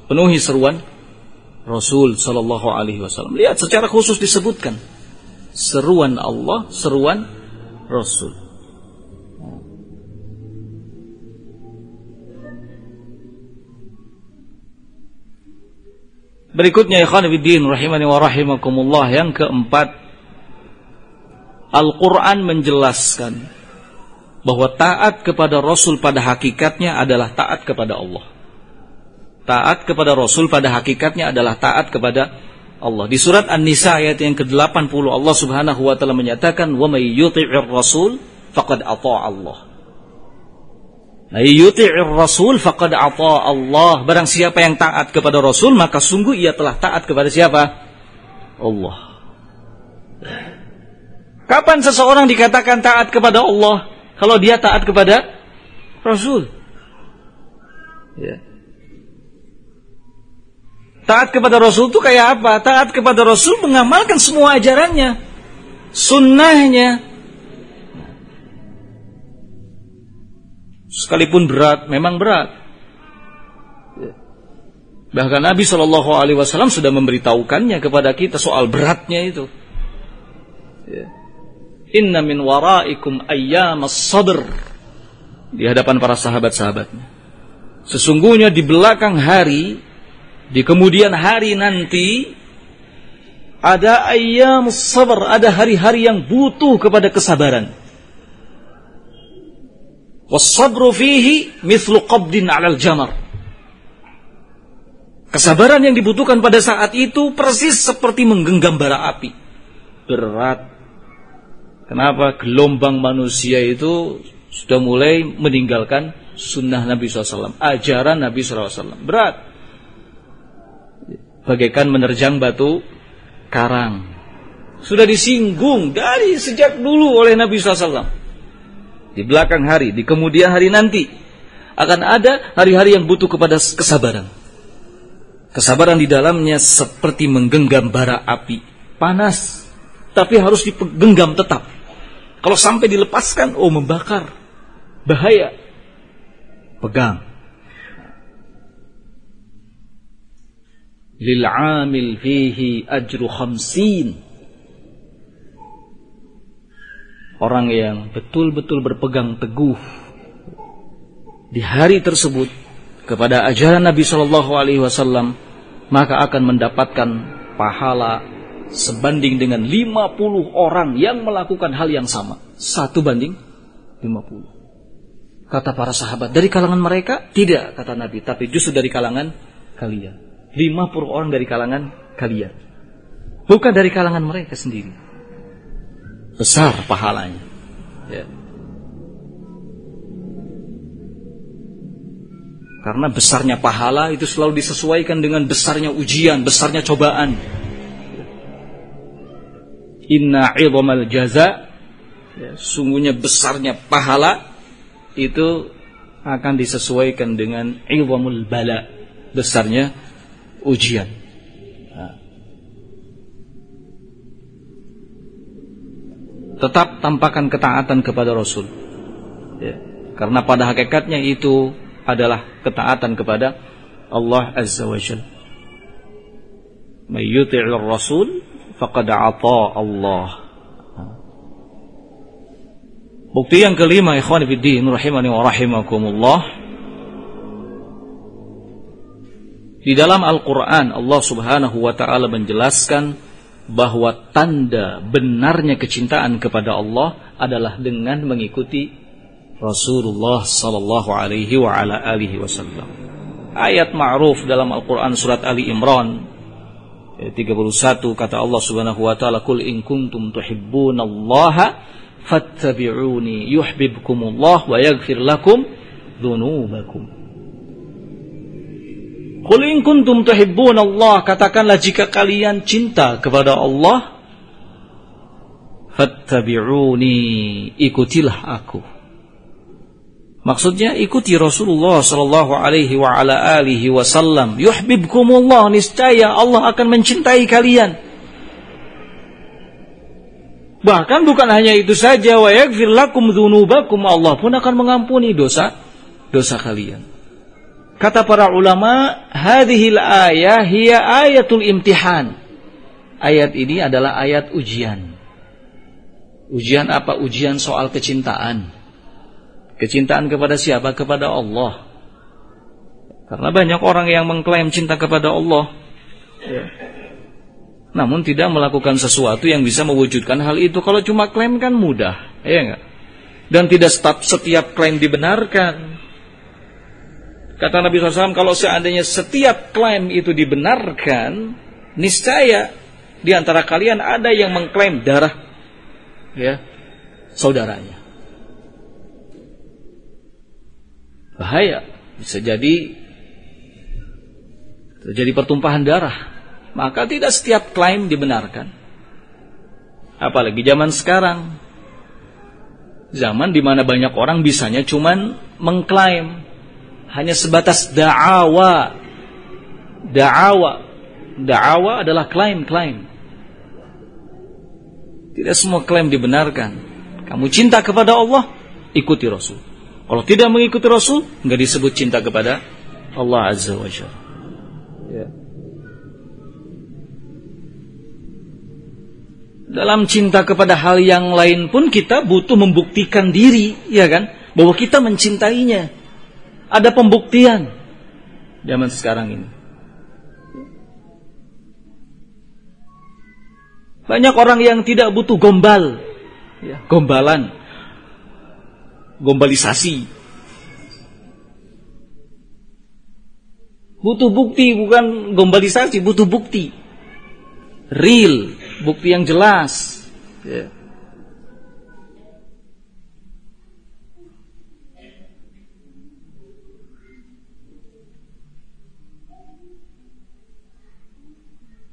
penuhi seruan Rasul sallallahu alaihi wasallam. Lihat, secara khusus disebutkan seruan Allah, seruan Rasul. Berikutnya, ikhwan fillah rahimani wa rahimakumullah, yang keempat, Al-Quran menjelaskan bahwa taat kepada Rasul pada hakikatnya adalah taat kepada Allah. Taat kepada Rasul pada hakikatnya adalah taat kepada Allah. Di surat An-Nisa ayat yang ke-80 Allah Subhanahu wa taala menyatakan, "Wa may yuti'ir rasul faqad ata'a Allah." Yuti'ir rasul faqad ata'a Allah. Barang siapa yang taat kepada Rasul, maka sungguh ia telah taat kepada siapa? Allah. Kapan seseorang dikatakan taat kepada Allah? Kalau dia taat kepada Rasul. Ya. Taat kepada Rasul itu kayak apa? Taat kepada Rasul mengamalkan semua ajarannya, sunnahnya. Sekalipun berat, memang berat. Bahkan Nabi SAW sudah memberitahukannya kepada kita soal beratnya itu. Inna min waraikum ayyamas sabr, di hadapan para sahabat-sahabatnya. Sesungguhnya di belakang hari, di kemudian hari nanti, ada ayyamus sabr, ada hari-hari yang butuh kepada kesabaran. Was-sabru fihi mithlu qabdin 'alal jamar. Kesabaran yang dibutuhkan pada saat itu persis seperti menggenggam bara api. Berat. Kenapa? Gelombang manusia itu sudah mulai meninggalkan sunnah Nabi SAW, ajaran Nabi SAW. Berat. Bagaikan menerjang batu karang. Sudah disinggung dari sejak dulu oleh Nabi SAW. Di belakang hari, di kemudian hari nanti akan ada hari-hari yang butuh kepada kesabaran. Kesabaran di dalamnya seperti menggenggam bara api. Panas, tapi harus digenggam tetap. Kalau sampai dilepaskan, membakar. Bahaya. Pegang. Lil'amil fihi ajru 50. Orang yang betul-betul berpegang teguh di hari tersebut kepada ajaran Nabi SAW, maka akan mendapatkan pahala sebanding dengan 50 orang yang melakukan hal yang sama. 1 banding 50. Kata para sahabat, dari kalangan mereka? Tidak, kata Nabi, tapi justru dari kalangan kalian. 50 orang dari kalangan kalian, bukan dari kalangan mereka sendiri. Besar pahalanya. Ya. Karena besarnya pahala itu selalu disesuaikan dengan besarnya ujian, besarnya cobaan. Inna 'idhamal jaza, sungguhnya besarnya pahala itu akan disesuaikan dengan 'idhamul bala, besarnya ujian. Tetap tampakkan ketaatan kepada Rasul. Karena pada hakikatnya itu adalah ketaatan kepada Allah Azza wa Jalla. May yuti'ir Rasul faqad ata Allah. Bukti yang kelima, ikhwan fillah rahimani wa rahimakumullah. Di dalam Al-Qur'an Allah Subhanahu wa taala menjelaskan bahwa tanda benarnya kecintaan kepada Allah adalah dengan mengikuti Rasulullah sallallahu alaihi wa ala alihi wasallam. Ayat ma'ruf dalam Al-Qur'an surat Ali Imran 31, kata Allah Subhanahu wa taala, "Qul in kuntum tuhibbunallaha fattabi'uni yuhibbukumullah wa yaghfir lakum dzunubakum." Qul in kuntum tuhibbunallah, katakanlah jika kalian cinta kepada Allah, fattabi'uni, ikutilah aku. Maksudnya ikuti Rasulullah sallallahu alaihi wa ala alihi wasallam. Yuhibbukumullah, niscaya Allah akan mencintai kalian. Bahkan bukan hanya itu saja, wa yaghfir lakum dzunubakum, Allah pun akan mengampuni dosa kalian. Kata para ulama, hadhil ayah hiya ayatul imtihan. Ayat ini adalah ayat ujian. Ujian apa? Ujian soal kecintaan. Kecintaan kepada siapa? Kepada Allah. Karena banyak orang yang mengklaim cinta kepada Allah, namun tidak melakukan sesuatu yang bisa mewujudkan hal itu. Kalau cuma klaim kan mudah, ya enggak? Dan tidak setiap klaim dibenarkan. Kata Nabi SAW, kalau seandainya setiap klaim itu dibenarkan, niscaya di antara kalian ada yang mengklaim darah saudaranya. Bahaya, bisa jadi terjadi pertumpahan darah. Maka tidak setiap klaim dibenarkan. Apalagi zaman sekarang, zaman di mana banyak orang bisanya cuman mengklaim, hanya sebatas da'awa. Da'awa adalah klaim. Tidak semua klaim dibenarkan. Kamu cinta kepada Allah, ikuti Rasul. Kalau tidak mengikuti Rasul, enggak disebut cinta kepada Allah Azza wa Jalla. Dalam cinta kepada hal yang lain pun kita butuh membuktikan diri, ya kan? Bahwa kita mencintainya. Ada pembuktian zaman sekarang ini. Banyak orang yang tidak butuh gombal, ya, gombalan, gombalisasi. Butuh bukti, bukan gombalisasi, butuh bukti. Real, bukti yang jelas. Ya.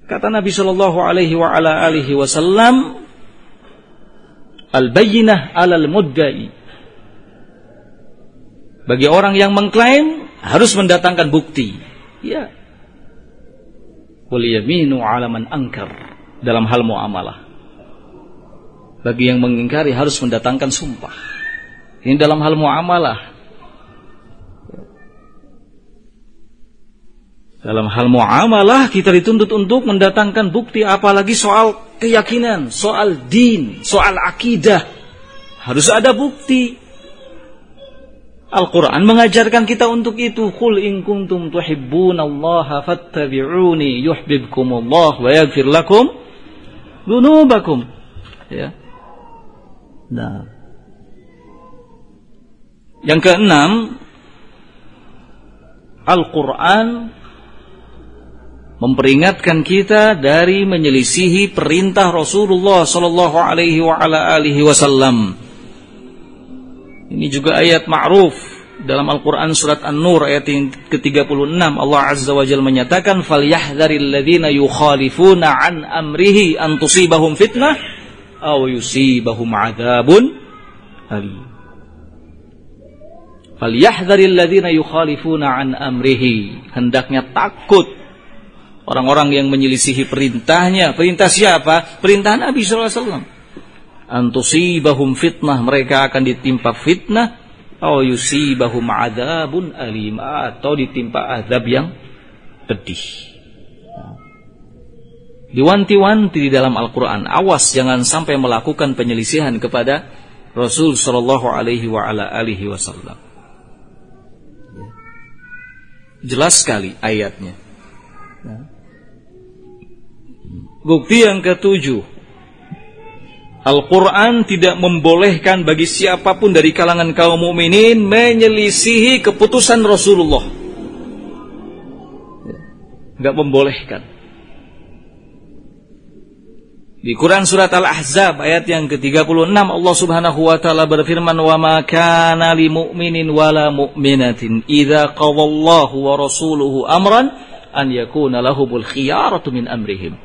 Kata Nabi sallallahu alaihi wa ala alihi wasallam, al-bayyinah 'alal mudda'i. Bagi orang yang mengklaim harus mendatangkan bukti. Ya. Wal yaminu 'ala man ankar, dalam hal muamalah. Bagi yang mengingkari harus mendatangkan sumpah. Ini dalam hal muamalah. Dalam hal muamalah kita dituntut untuk mendatangkan bukti, apalagi soal keyakinan, soal din, soal akidah. Harus ada bukti. Al-Quran mengajarkan kita untuk itu. Qul in kuntum tuhibbunallaha fattabi'uni yuhibbukumullah wa yaghfir lakum dzunubakum. Ya. Nah. Yang keenam, Al-Quran memperingatkan kita dari menyelisihi perintah Rasulullah sallallahu alaihi wa ala alihi wasallam. Ini juga ayat ma'ruf dalam Al-Qur'an surat An-Nur ayat yang ke-36. Allah Azza wa Jalla menyatakan falyahdharil ladzina yukhalifuna an amrihi an tusibahum fitnah aw yusibahum adzabun alim. Falyahdharil ladzina yukhalifuna an amrihi, hendaknya takut orang-orang yang menyelisihi perintahnya. Perintah siapa? Perintah Nabi SAW. Antusibahum fitnah, mereka akan ditimpa fitnah. Aw yusibahum adzabun alim, atau ditimpa azab yang pedih. Diwanti-wanti di dalam Al-Quran, awas jangan sampai melakukan penyelisihan kepada Rasul sallallahu alaihi wa ala alihi wasallam. Jelas sekali ayatnya. Bukti yang ketujuh, Al-Quran tidak membolehkan bagi siapapun dari kalangan kaum mukminin menyelisihi keputusan Rasulullah. Tidak membolehkan. Di Quran surat Al-Ahzab ayat yang ke-36 Allah Subhanahu wa taala berfirman, "Wa ma kana lil mu'minin wala mu'minatin idza qadallahu wa rasuluhu amran an yakuna lahumul khiyaratu min amrihim."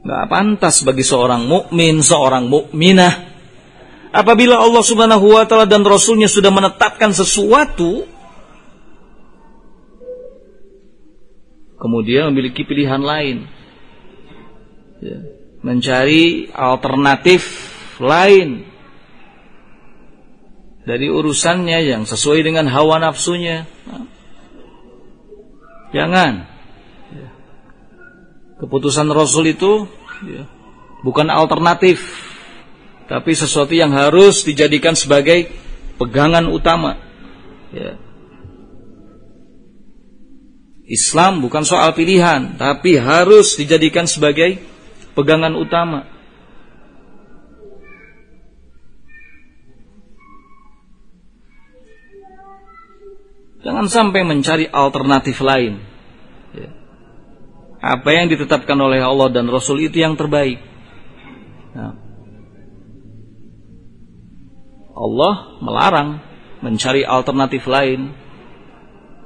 Tidak pantas bagi seorang mukmin, seorang mukminah, apabila Allah Subhanahu wa taala dan Rasulnya sudah menetapkan sesuatu, kemudian memiliki pilihan lain, ya, mencari alternatif lain dari urusannya yang sesuai dengan hawa nafsunya. Jangan. Keputusan Rasul itu ya, bukan alternatif, tapi sesuatu yang harus dijadikan sebagai pegangan utama. Ya. Islam bukan soal pilihan, tapi harus dijadikan sebagai pegangan utama. Jangan sampai mencari alternatif lain. Ya. Apa yang ditetapkan oleh Allah dan Rasul itu yang terbaik. Nah, Allah melarang mencari alternatif lain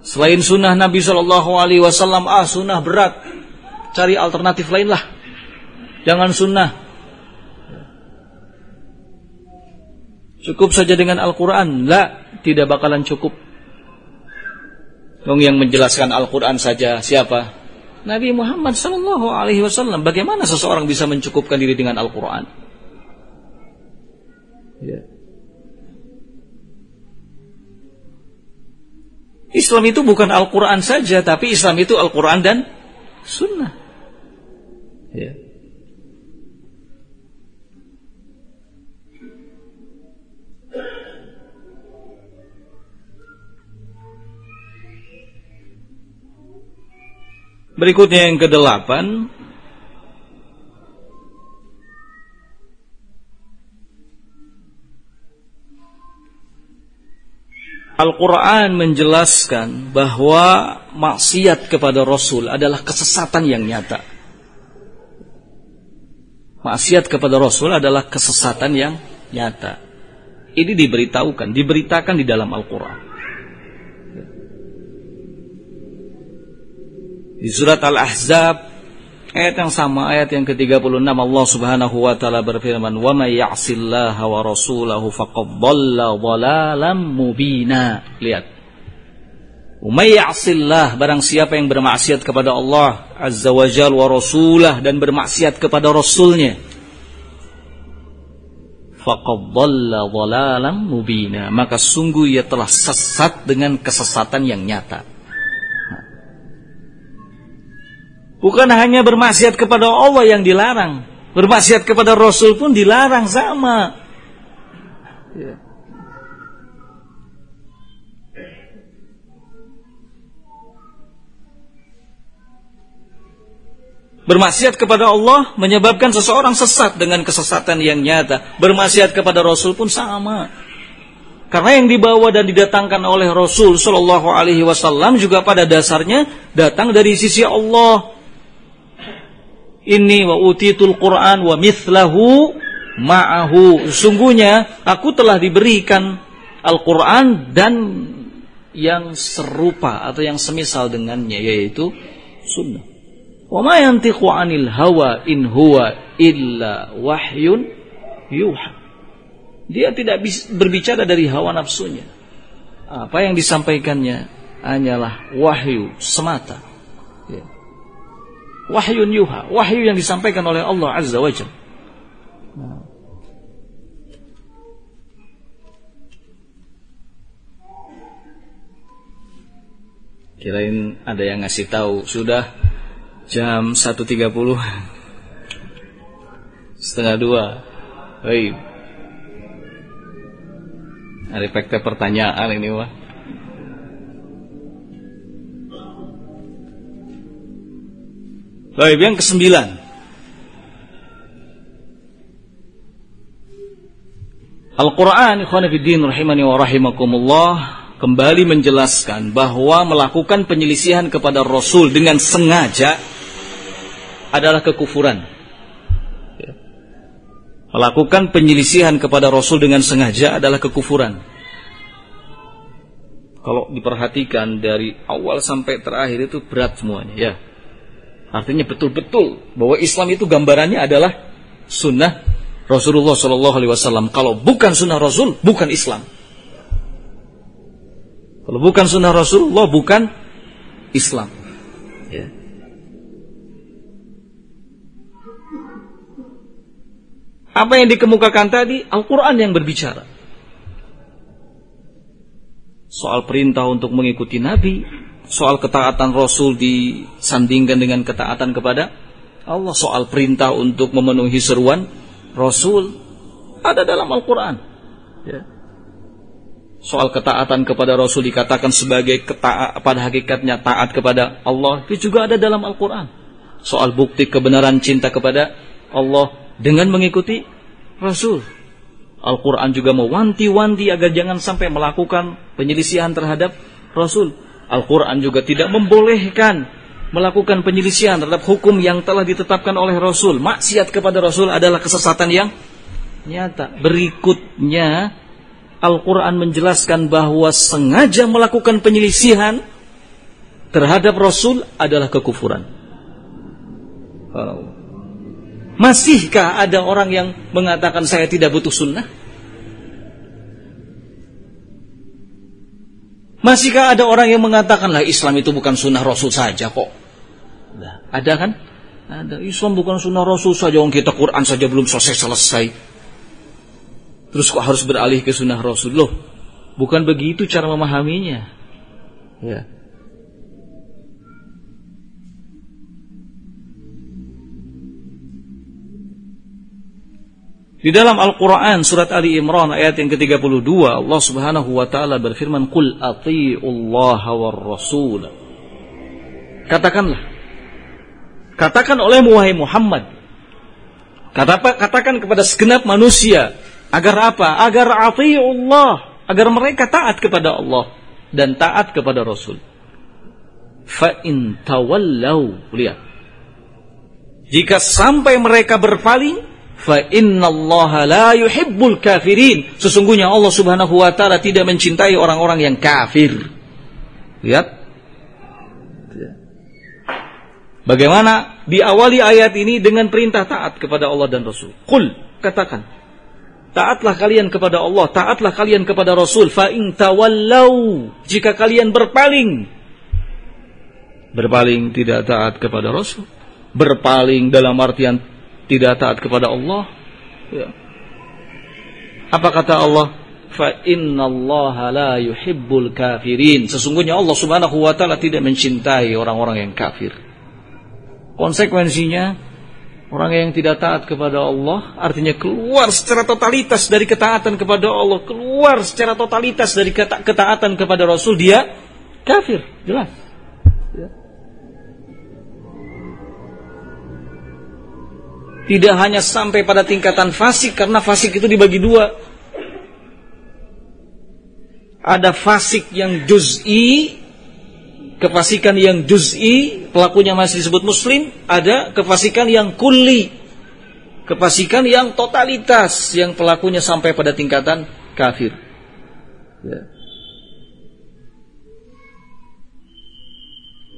selain sunnah Nabi Shallallahu Alaihi Wasallam. Sunnah berat, cari alternatif lain lah. Jangan sunnah. Cukup saja dengan Al-Quran. Tidak bakalan cukup. Yang menjelaskan Al-Quran saja siapa? Nabi Muhammad Sallallahu Alaihi Wasallam. Bagaimana seseorang bisa mencukupkan diri dengan Al-Quran? Ya. Islam itu bukan Al-Quran saja, tapi Islam itu Al-Quran dan Sunnah. Ya. Berikutnya yang ke-8, Al-Quran menjelaskan bahwa maksiat kepada Rasul adalah kesesatan yang nyata. Maksiat kepada Rasul adalah kesesatan yang nyata. Ini diberitakan di dalam Al-Quran. Di surat Al-Ahzab ayat yang sama, ayat yang ke-36, Allah Subhanahu wa taala berfirman, "Wa may ya'sillaha wa rasulahu faqad dhalla dhalalan mubina." Lihat. "Wa may ya'sillah", barang siapa yang bermaksiat kepada Allah Azza wa Jalla wa rasulah, dan bermaksiat kepada rasulnya, faqad dhalla dhalalan mubina, maka sungguh ia telah sesat dengan kesesatan yang nyata. Bukan hanya bermaksiat kepada Allah yang dilarang, bermaksiat kepada Rasul pun dilarang sama. Ya. Bermaksiat kepada Allah menyebabkan seseorang sesat dengan kesesatan yang nyata. Bermaksiat kepada Rasul pun sama. Karena yang dibawa dan didatangkan oleh Rasul Shallallahu Alaihi Wasallam juga pada dasarnya datang dari sisi Allah. Inni wa utitul Quran wa mithlahu ma'ahu. Sungguhnya aku telah diberikan Al-Quran dan yang serupa atau yang semisal dengannya, yaitu sunnah. Wa ma yantiqu 'anil hawa in huwa illa wahyun yuha. Dia tidak berbicara dari hawa nafsunya. Apa yang disampaikannya hanyalah wahyu semata. Ya. Wahyun yuha, wahyu yang disampaikan oleh Allah Azza wa Jalla. Kirain ada yang ngasih tahu, sudah jam 1.30, setengah 2. Baik. Ada fakta pertanyaan ini wah. Baik, yang ke-9. Al-Quran, ikhwan fiddin rahimani wa rahimakumullah, kembali menjelaskan bahwa melakukan penyelisihan kepada Rasul dengan sengaja adalah kekufuran. Melakukan penyelisihan kepada Rasul dengan sengaja adalah kekufuran. Kalau diperhatikan dari awal sampai terakhir itu berat semuanya, ya. Artinya betul-betul bahwa Islam itu gambarannya adalah sunnah Rasulullah SAW. Kalau bukan sunnah Rasul, bukan Islam. Kalau bukan sunnah Rasulullah, bukan Islam. Ya. Apa yang dikemukakan tadi, Al-Quran yang berbicara. Soal perintah untuk mengikuti Nabi, soal ketaatan Rasul disandingkan dengan ketaatan kepada Allah. Soal perintah untuk memenuhi seruan Rasul ada dalam Al-Quran. Ya. Soal ketaatan kepada Rasul dikatakan sebagai pada hakikatnya taat kepada Allah, itu juga ada dalam Al-Quran. Soal bukti kebenaran cinta kepada Allah dengan mengikuti Rasul, Al-Quran juga mewanti-wanti agar jangan sampai melakukan penyelisihan terhadap Rasul. Al-Quran juga tidak membolehkan melakukan penyelisihan terhadap hukum yang telah ditetapkan oleh Rasul. Maksiat kepada Rasul adalah kesesatan yang nyata. Berikutnya, Al-Quran menjelaskan bahwa sengaja melakukan penyelisihan terhadap Rasul adalah kekufuran. Masihkah ada orang yang mengatakan saya tidak butuh sunnah? Masihkah ada orang yang mengatakan lah Islam itu bukan sunnah Rasul saja kok? Nah, ada kan? Ada. Islam bukan sunnah Rasul saja, orang kita Quran saja belum selesai. Terus kok harus beralih ke sunnah Rasul? Loh, bukan begitu cara memahaminya. Ya. Di dalam Al-Quran surat Ali Imran ayat yang ke-32, Allah Subhanahu wa taala berfirman, "Qul athi'ullaha war rasul." Katakanlah, Katakan oleh Muhammad, katakan kepada segenap manusia, agar apa? Agar ati'ullah, agar mereka taat kepada Allah dan taat kepada Rasul. Fa in tawallau, lihat, jika sampai mereka berpaling, fa innallaha la yuhibbul kafirin, sesungguhnya Allah Subhanahu wa taala tidak mencintai orang-orang yang kafir. Lihat bagaimana diawali ayat ini dengan perintah taat kepada Allah dan Rasul. Qul, katakan, taatlah kalian kepada Allah, taatlah kalian kepada Rasul. Fa in tawallau, jika kalian berpaling tidak taat kepada Rasul, berpaling dalam artian tidak taat kepada Allah, ya. Apa kata Allah? Fa innallaha la yuhibbul kafirin, sesungguhnya Allah Subhanahu wa taala tidak mencintai orang-orang yang kafir. Konsekuensinya, orang yang tidak taat kepada Allah artinya keluar secara totalitas dari ketaatan kepada Allah, keluar secara totalitas dari ketaatan kepada Rasul, dia kafir, jelas. Ya. Tidak hanya sampai pada tingkatan fasik, karena fasik itu dibagi dua. Ada fasik yang juz'i, kefasikan yang juz'i, pelakunya masih disebut muslim. Ada kefasikan yang kulli, kefasikan yang totalitas, yang pelakunya sampai pada tingkatan kafir. Ya.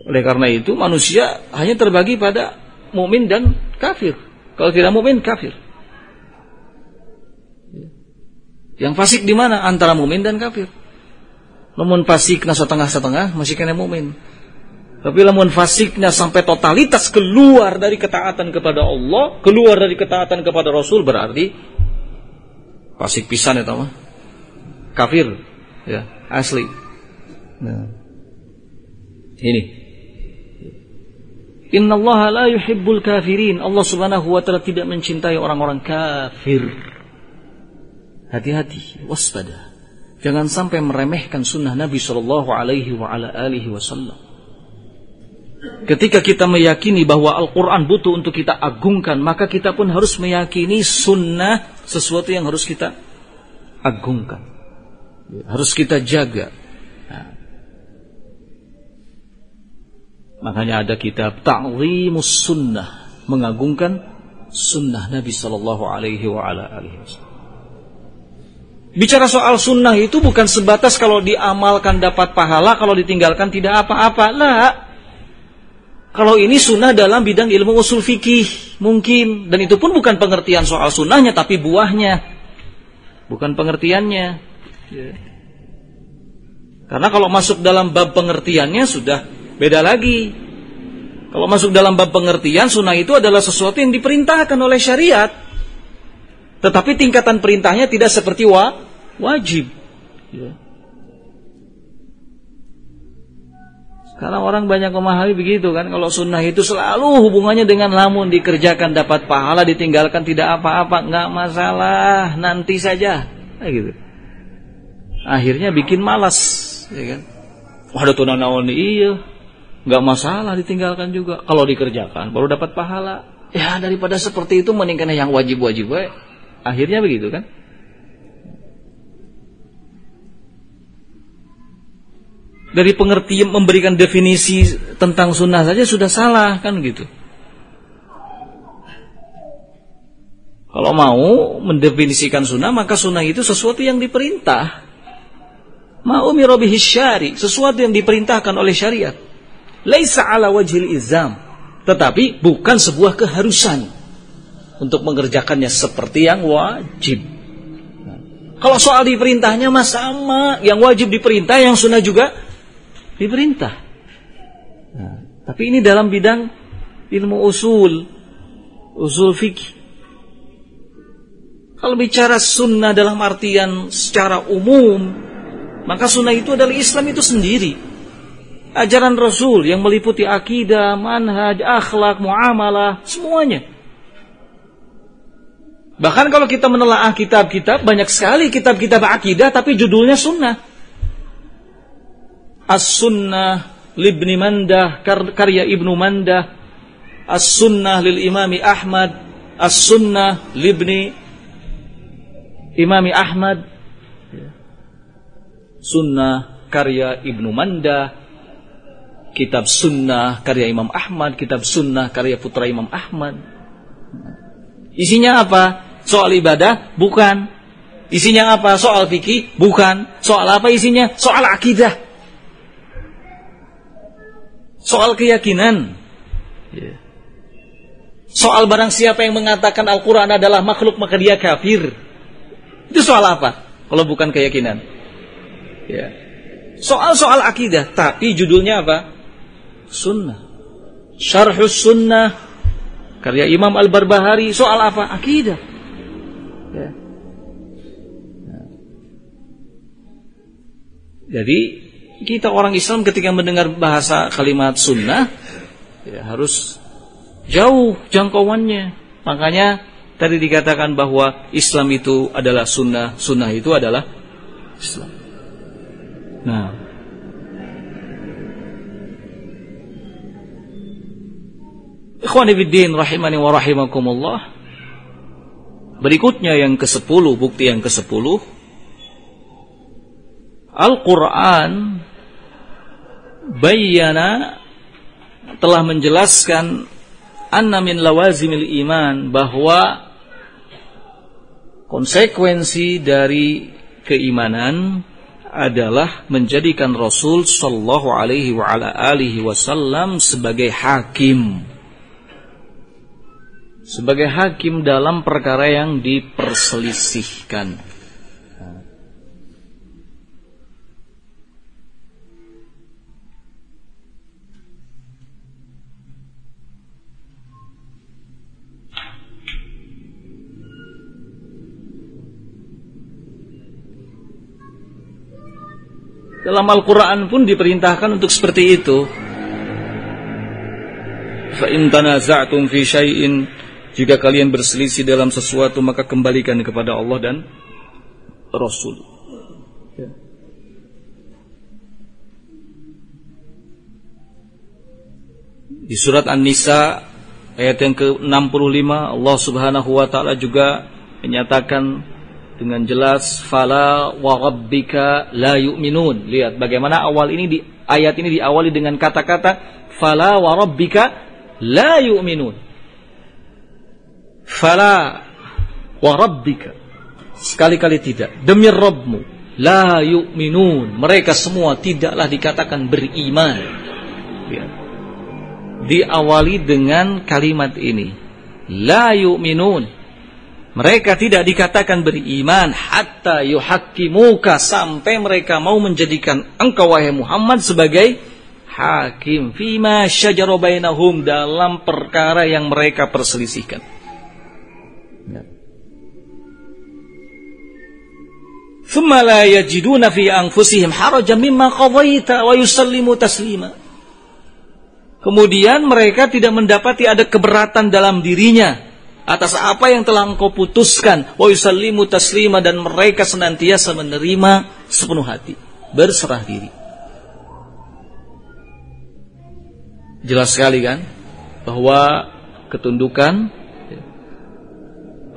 Oleh karena itu manusia hanya terbagi pada mukmin dan kafir. Kalau tidak mukmin, kafir. Ya. Yang fasik di mana? Antara mukmin dan kafir. Lamun fasikna setengah-setengah masih kena mukmin. Tapi lamun fasiknya sampai totalitas keluar dari ketaatan kepada Allah, keluar dari ketaatan kepada Rasul, berarti fasik pisan eta mah. Kafir, ya, asli. Nah. Ini. Innallaha la yuhibbul kafirin. Allah Subhanahu wa taala tidak mencintai orang-orang kafir. Hati-hati, waspada. Jangan sampai meremehkan sunnah Nabi sallallahu alaihi wasallam. Ketika kita meyakini bahwa Al-Quran butuh untuk kita agungkan, maka kita pun harus meyakini sunnah sesuatu yang harus kita agungkan, harus kita jaga. Nah. Makanya ada kitab Ta'zimus Sunnah, mengagungkan sunnah Nabi sallallahu alaihi wasallam. Bicara soal sunnah itu bukan sebatas kalau diamalkan dapat pahala, kalau ditinggalkan tidak apa-apa. Lah. Kalau ini sunnah dalam bidang ilmu usul fikih mungkin, dan itu pun bukan pengertian soal sunnahnya, tapi buahnya, bukan pengertiannya. Ya. Karena kalau masuk dalam bab pengertiannya sudah beda lagi. Kalau masuk dalam bab pengertian, sunnah itu adalah sesuatu yang diperintahkan oleh syariat, tetapi tingkatan perintahnya tidak seperti wajib. Ya. Sekarang orang banyak memahami begitu kan, kalau sunnah itu selalu hubungannya dengan lamun dikerjakan dapat pahala, ditinggalkan tidak apa-apa, nggak masalah, nanti saja, gitu. Akhirnya bikin malas, ya kan? Waduh tuh naon iya, nggak masalah ditinggalkan juga, kalau dikerjakan baru dapat pahala. Ya daripada seperti itu mending yang wajib-wajib, akhirnya begitu kan? Dari pengertian memberikan definisi tentang sunnah saja sudah salah kan gitu. Kalau mau mendefinisikan sunnah, maka sunnah itu sesuatu yang diperintah. Ma'umira bihi syari, sesuatu yang diperintahkan oleh syariat. Laisa ala wajhil ilzam, tetapi bukan sebuah keharusan untuk mengerjakannya seperti yang wajib. Kalau soal diperintahnya mah sama, yang wajib diperintah, yang sunnah juga diperintah. Nah, tapi ini dalam bidang ilmu usul fikih. Kalau bicara sunnah dalam artian secara umum, maka sunnah itu adalah Islam itu sendiri. Ajaran Rasul yang meliputi akidah, manhaj, akhlak, muamalah, semuanya. Bahkan kalau kita menelaah kitab-kitab, banyak sekali kitab-kitab akidah tapi judulnya sunnah. As-Sunnah Libni Mandah, karya Ibnu Mandah. as-sunnah lil imami Ahmad, as-sunnah libni imami Ahmad, sunnah karya Ibnu Manda, kitab sunnah karya Imam Ahmad, kitab sunnah karya putra Imam Ahmad. Isinya apa? Soal ibadah? Bukan. Isinya apa? Soal fikih? Bukan. Soal apa isinya? Soal akidah. Soal keyakinan. Soal barang siapa yang mengatakan Al-Quran adalah makhluk maka dia kafir. Itu soal apa? Kalau bukan keyakinan. Ya. Soal akidah. Tapi judulnya apa? Sunnah. Syarhus Sunnah karya Imam Al-Barbahari. Soal apa? Akidah. Ya. Jadi kita orang Islam ketika mendengar bahasa kalimat sunnah, ya harus jauh jangkauannya. Makanya tadi dikatakan bahwa Islam itu adalah sunnah, sunnah itu adalah Islam. Nah, ikhwani fiddin rahimani wa rahimakumullah. Berikutnya yang ke-10, bukti yang ke-10, Al-Quran bayyana, telah menjelaskan anna min lawazimil iman, bahwa konsekuensi dari keimanan adalah menjadikan Rasul sallallahu alaihi wa ala alihi wasallam sebagai hakim. Sebagai hakim dalam perkara yang diperselisihkan. Dalam Al-Quran pun diperintahkan untuk seperti itu. Fa in tanaza'tum fi syai'in, jika kalian berselisih dalam sesuatu maka kembalikan kepada Allah dan Rasul. Di surat An-Nisa ayat yang ke-65 Allah Subhanahu wa taala juga menyatakan dengan jelas, fala wa rabbika la yu'minun. Lihat bagaimana ayat ini diawali dengan kata-kata fala wa rabbika la yu'minun. Fala wa rabbika, sekali-kali tidak, demi Rabbmu, la yu'minun, mereka semua tidaklah dikatakan beriman. Lihat, diawali dengan kalimat ini, la yu'minun. Mereka tidak dikatakan beriman hatta yuhakkimuka, sampai mereka mau menjadikan engkau wahai Muhammad sebagai hakim fima syajara bainahum, dalam perkara yang mereka perselisihkan. Thumma la yajiduna fi anfusihim harajan mimma qadaita wa yusallimu taslima. Kemudian mereka tidak mendapati ada keberatan dalam dirinya atas apa yang telah engkau putuskan, wa yusallimu taslima, dan mereka senantiasa menerima sepenuh hati, berserah diri. Jelas sekali kan bahwa ketundukan,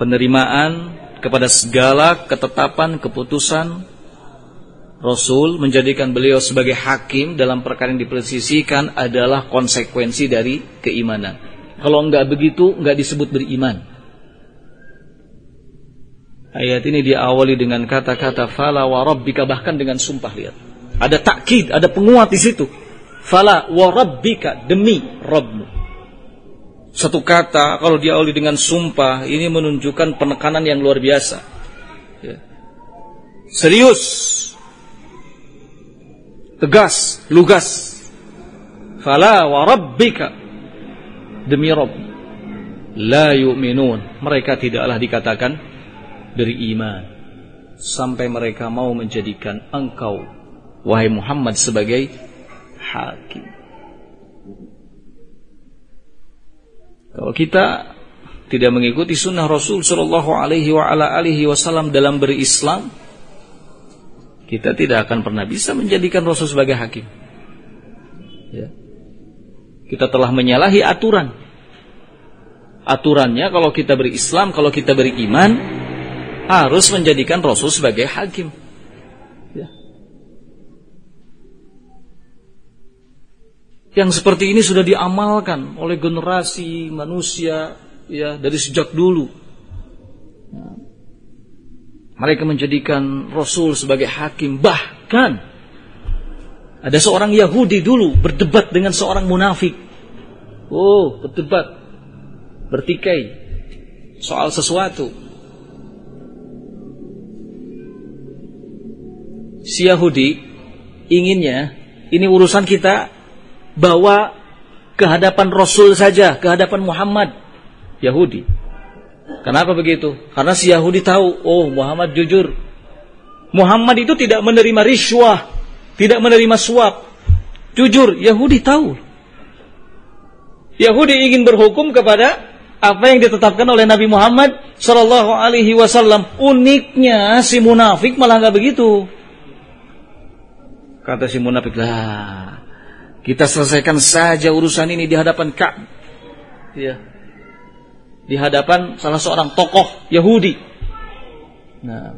penerimaan kepada segala ketetapan keputusan Rasul, menjadikan beliau sebagai hakim dalam perkara yang diperselisihkan adalah konsekuensi dari keimanan. Kalau enggak begitu, enggak disebut beriman. Ayat ini diawali dengan kata-kata fala wa rabbika, bahkan dengan sumpah. Lihat, ada takkid, ada penguat di situ. Fala wa rabbika, demi Rabbmu. Satu kata kalau diawali dengan sumpah, ini menunjukkan penekanan yang luar biasa. Ya. Serius, tegas, lugas. Fala wa rabbika, demi Rabb, la yu'minun, mereka tidaklah dikatakan beriman sampai mereka mau menjadikan engkau wahai Muhammad sebagai hakim. Kalau kita tidak mengikuti sunnah Rasul sallallahu alaihi wa ala alihi wasallam dalam berislam, kita tidak akan pernah bisa menjadikan Rasul sebagai hakim. Ya. Kita telah menyalahi aturan. Aturannya kalau kita berislam, kalau kita beriman, harus menjadikan Rasul sebagai hakim. Ya. Yang seperti ini sudah diamalkan oleh generasi manusia ya dari sejak dulu. Nah, mereka menjadikan Rasul sebagai hakim. Bahkan ada seorang Yahudi dulu berdebat dengan seorang munafik. Berdebat, bertikai soal sesuatu. Si Yahudi inginnya ini urusan kita bawa ke hadapan Rasul saja, ke hadapan Muhammad. Yahudi. Kenapa begitu? Karena si Yahudi tahu, Muhammad jujur. Muhammad itu tidak menerima riswah, tidak menerima suap. Jujur, Yahudi tahu. Yahudi ingin berhukum kepada apa yang ditetapkan oleh Nabi Muhammad sallallahu alaihi wasallam. Uniknya si munafik malah enggak begitu. Kata si munafik, "Lah, kita selesaikan saja urusan ini di hadapan Ka'ab." Ya. Di hadapan salah seorang tokoh Yahudi. Nah,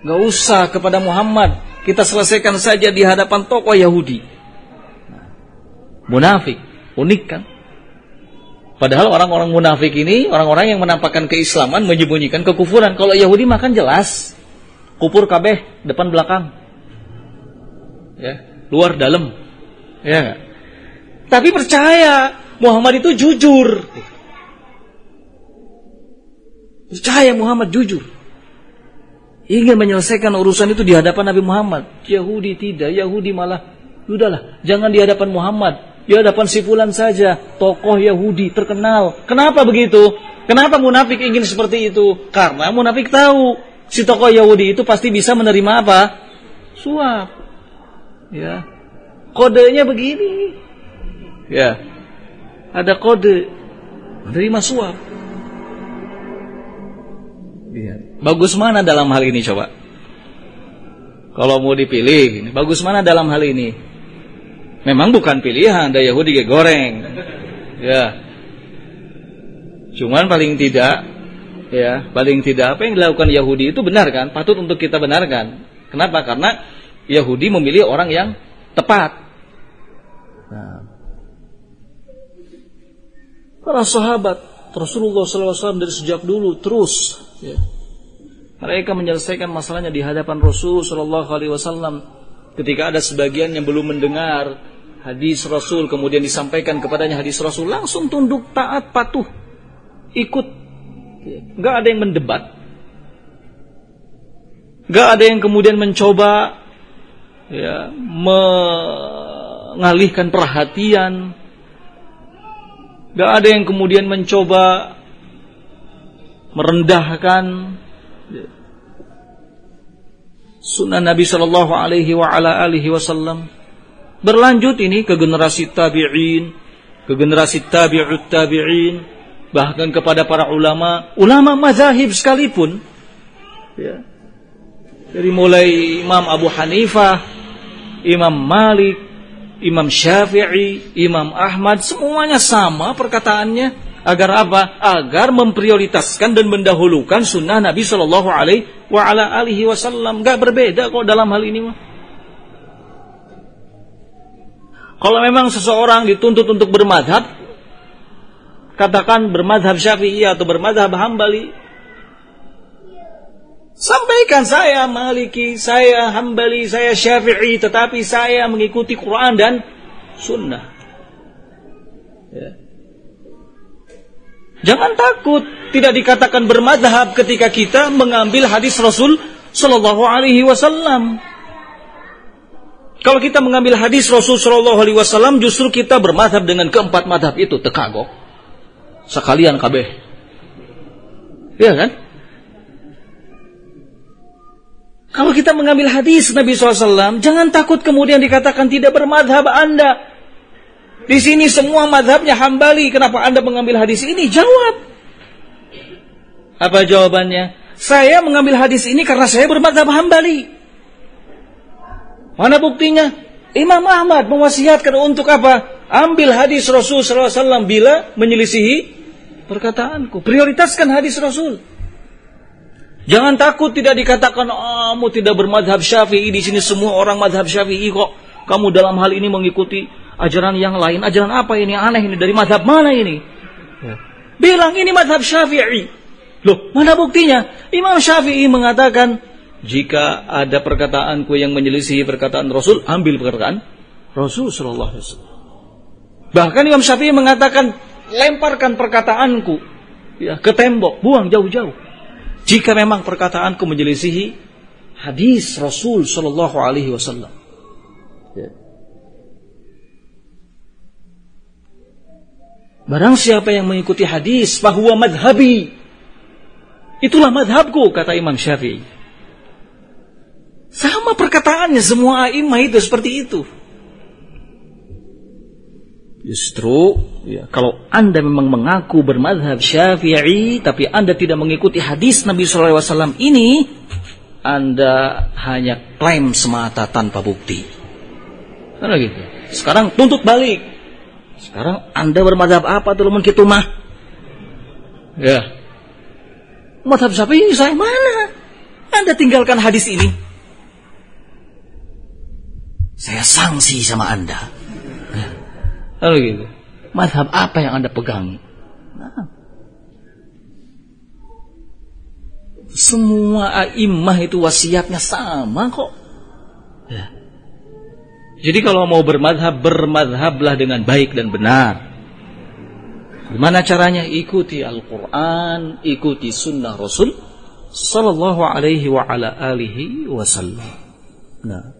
enggak usah kepada Muhammad, kita selesaikan saja di hadapan tokoh Yahudi. Munafik, unik kan? Padahal orang-orang munafik ini orang-orang yang menampakkan keislaman, menyembunyikan kekufuran. Kalau Yahudi makan jelas, kupur kabeh depan belakang, ya, luar dalam, ya. Tapi percaya Muhammad itu jujur, percaya Muhammad jujur, ingin menyelesaikan urusan itu di hadapan Nabi Muhammad. Yahudi tidak, Yahudi malah, udahlah, jangan di hadapan Muhammad, di hadapan si fulan saja, tokoh Yahudi terkenal. Kenapa begitu? Kenapa munafik ingin seperti itu? Karena munafik tahu si tokoh Yahudi itu pasti bisa menerima apa? Suap. Ya. Kodenya begini. Ya. Ada kode menerima suap. Ya. Bagus mana dalam hal ini coba? Kalau mau dipilih, bagus mana dalam hal ini? Memang bukan pilihan, ada Yahudi goreng. Ya. Cuman paling tidak apa yang dilakukan Yahudi itu benar kan? Patut untuk kita benarkan. Kenapa? Karena Yahudi memilih orang yang tepat. Nah. Para sahabat Rasulullah SAW dari sejak dulu terus, ya, mereka menyelesaikan masalahnya di hadapan Rasul SAW. Ketika ada sebagian yang belum mendengar hadis Rasul, kemudian disampaikan kepadanya hadis Rasul, langsung tunduk, taat, patuh, ikut. Gak ada yang mendebat, gak ada yang kemudian mencoba ya, mengalihkan perhatian, gak ada yang kemudian mencoba merendahkan sunnah Nabi Sallallahu Alaihi Wasallam. Berlanjut ini ke generasi tabi'in, ke generasi tabi'ut tabi'in, bahkan kepada para ulama mazhab sekalipun, ya. Dari mulai Imam Abu Hanifah, Imam Malik, Imam Syafi'i, Imam Ahmad, semuanya sama perkataannya. Agar apa? Agar memprioritaskan dan mendahulukan sunnah Nabi Sallallahu Alaihi Wasallam. Gak berbeda kok dalam hal ini mah. Kalau memang seseorang dituntut untuk bermadhab, katakan bermadhab Syafi'i atau bermadhab Hambali, sampaikan saya Maliki, saya Hambali, saya Syafi'i, tetapi saya mengikuti Quran dan Sunnah. Ya. Jangan takut tidak dikatakan bermadhab ketika kita mengambil hadis Rasul Sallallahu Alaihi Wasallam. Kalau kita mengambil hadis Rasul Sallallahu Alaihi Wasallam, justru kita bermadhab dengan keempat madhab itu, tekagok sekalian kabeh, ya kan? Kalau kita mengambil hadis Nabi SAW, jangan takut kemudian dikatakan tidak bermadhab Anda. Di sini semua madhabnya Hambali, kenapa Anda mengambil hadis ini? Jawab. Apa jawabannya? Saya mengambil hadis ini karena saya bermadhab Hambali. Mana buktinya? Imam Ahmad mewasiatkan untuk apa? Ambil hadis Rasul SAW bila menyelisihi perkataanku. Prioritaskan hadis Rasul. Jangan takut tidak dikatakan, kamu tidak bermadhab Syafi'i, di sini semua orang madhab Syafi'i kok. Kamu dalam hal ini mengikuti ajaran yang lain. Ajaran apa ini? Aneh ini. Dari madhab mana ini? Ya. Bilang ini madhab Syafi'i. Loh, mana buktinya? Imam Syafi'i mengatakan, jika ada perkataanku yang menyelisihi perkataan Rasul, ambil perkataan Rasul sallallahu alaihi wasallam. Bahkan Imam Syafi'i mengatakan, lemparkan perkataanku ya, ke tembok, buang jauh-jauh. Jika memang perkataanku menyelisihi hadis Rasul sallallahu alaihi wasallam. Ya. Barang siapa yang mengikuti hadis, fahuwa madhabi. Itulah madhabku, kata Imam Syafi'i. Sama perkataannya semua a'imah itu seperti itu. Justru ya, kalau Anda memang mengaku bermadhab Syafi'i tapi Anda tidak mengikuti hadis Nabi SAW ini, Anda hanya klaim semata tanpa bukti. Karena gitu. Sekarang tuntut balik. Sekarang Anda bermadhab apa tuh kita mah? Ya. Madhab Syafi'i saya mana? Anda tinggalkan hadis ini. Saya sanksi sama Anda. Lalu gitu. Madhab apa yang Anda pegang? Nah. Semua a'immah itu wasiatnya sama kok. Ya. Jadi kalau mau bermadhab, bermadhablah dengan baik dan benar. Gimana caranya? Ikuti Al-Quran, ikuti sunnah Rasul sallallahu alaihi wa ala alihi wasallam. Nah.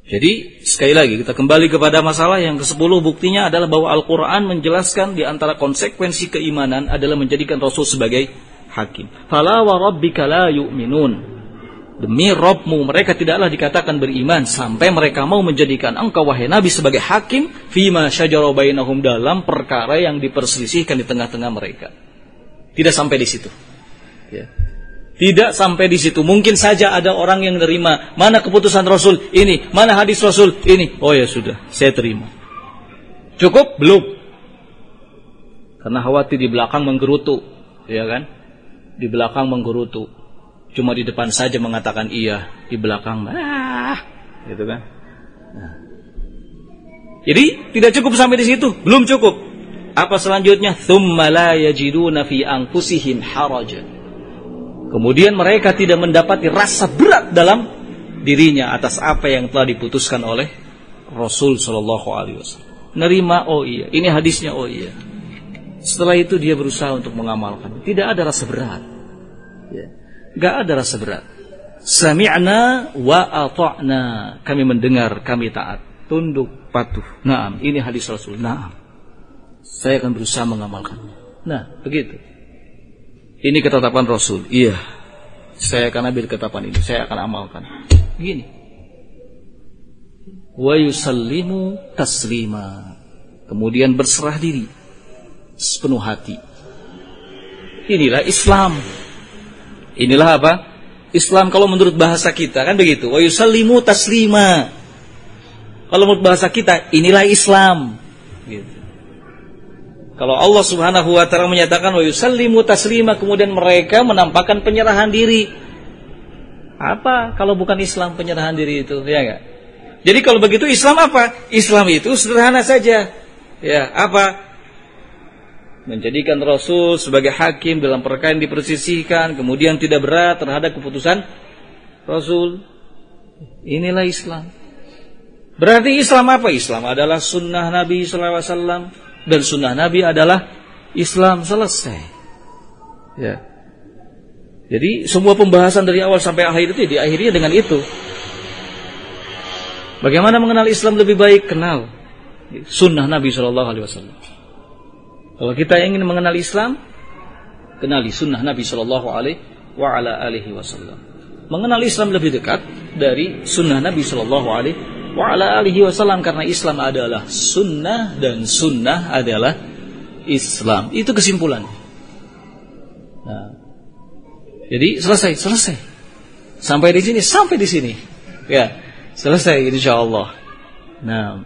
Jadi sekali lagi kita kembali kepada masalah yang ke-10. Buktinya adalah bahwa Al-Quran menjelaskan di antara konsekuensi keimanan adalah menjadikan Rasul sebagai hakim. Fala wa rabbika la yu'minun. Demi Rabbmu mereka tidaklah dikatakan beriman sampai mereka mau menjadikan engkau wahai Nabi sebagai hakim fima syajara bainahum, dalam perkara yang diperselisihkan di tengah-tengah mereka. Tidak sampai di situ. Ya. Tidak sampai di situ. Mungkin saja ada orang yang menerima, mana keputusan Rasul ini, mana hadis Rasul ini. Oh ya sudah, saya terima. Cukup? Belum. Karena khawatir di belakang menggerutu, ya kan? Di belakang menggerutu. Cuma di depan saja mengatakan iya, di belakang gitu kan? Nah. Jadi tidak cukup sampai di situ, belum cukup. Apa selanjutnya? Tsumma la yajiduna fi anfusihim harajan. Kemudian mereka tidak mendapati rasa berat dalam dirinya atas apa yang telah diputuskan oleh Rasul Shallallahu Alaihi Wasallam. Nerima, oh iya. Ini hadisnya, oh iya. Setelah itu dia berusaha untuk mengamalkan. Tidak ada rasa berat. Ya. Gak ada rasa berat. Sami'na wa ata'na. Kami mendengar, kami taat. Tunduk, patuh. Naam, ini hadis Rasul. Naam. Saya akan berusaha mengamalkannya. Nah, begitu. Ini ketetapan Rasul. Iya. Saya akan ambil ketetapan ini. Saya akan amalkan. Begini. Wa yusallimu taslima. Kemudian berserah diri sepenuh hati. Inilah Islam. Inilah apa? Islam kalau menurut bahasa kita kan begitu. Wa yusallimu taslima. Kalau menurut bahasa kita, inilah Islam. Gitu. Kalau Allah Subhanahu wa taala menyatakan wa yusallimu taslima, kemudian mereka menampakkan penyerahan diri. Apa kalau bukan Islam penyerahan diri itu, ya enggak? Jadi kalau begitu Islam apa? Islam itu sederhana saja. Ya, apa? Menjadikan Rasul sebagai hakim dalam perkara yang dipersisihkan, kemudian tidak berat terhadap keputusan Rasul. Inilah Islam. Berarti Islam apa? Islam adalah sunnah Nabi sallallahu alaihi wasallam. Dan sunnah Nabi adalah Islam, selesai. Ya. Jadi semua pembahasan dari awal sampai akhir itu diakhiri dengan itu. Bagaimana mengenal Islam lebih baik? Kenal sunnah Nabi Shallallahu Alaihi Wasallam. Kalau kita ingin mengenal Islam, kenali sunnah Nabi Shallallahu Alaihi Wasallam. Mengenal Islam lebih dekat dari sunnah Nabi Shallallahu Alaihi Wasallam, karena Islam adalah sunnah dan sunnah adalah Islam. Itu kesimpulan. Nah, jadi selesai. Sampai di sini. Ya, selesai insyaallah. Nah,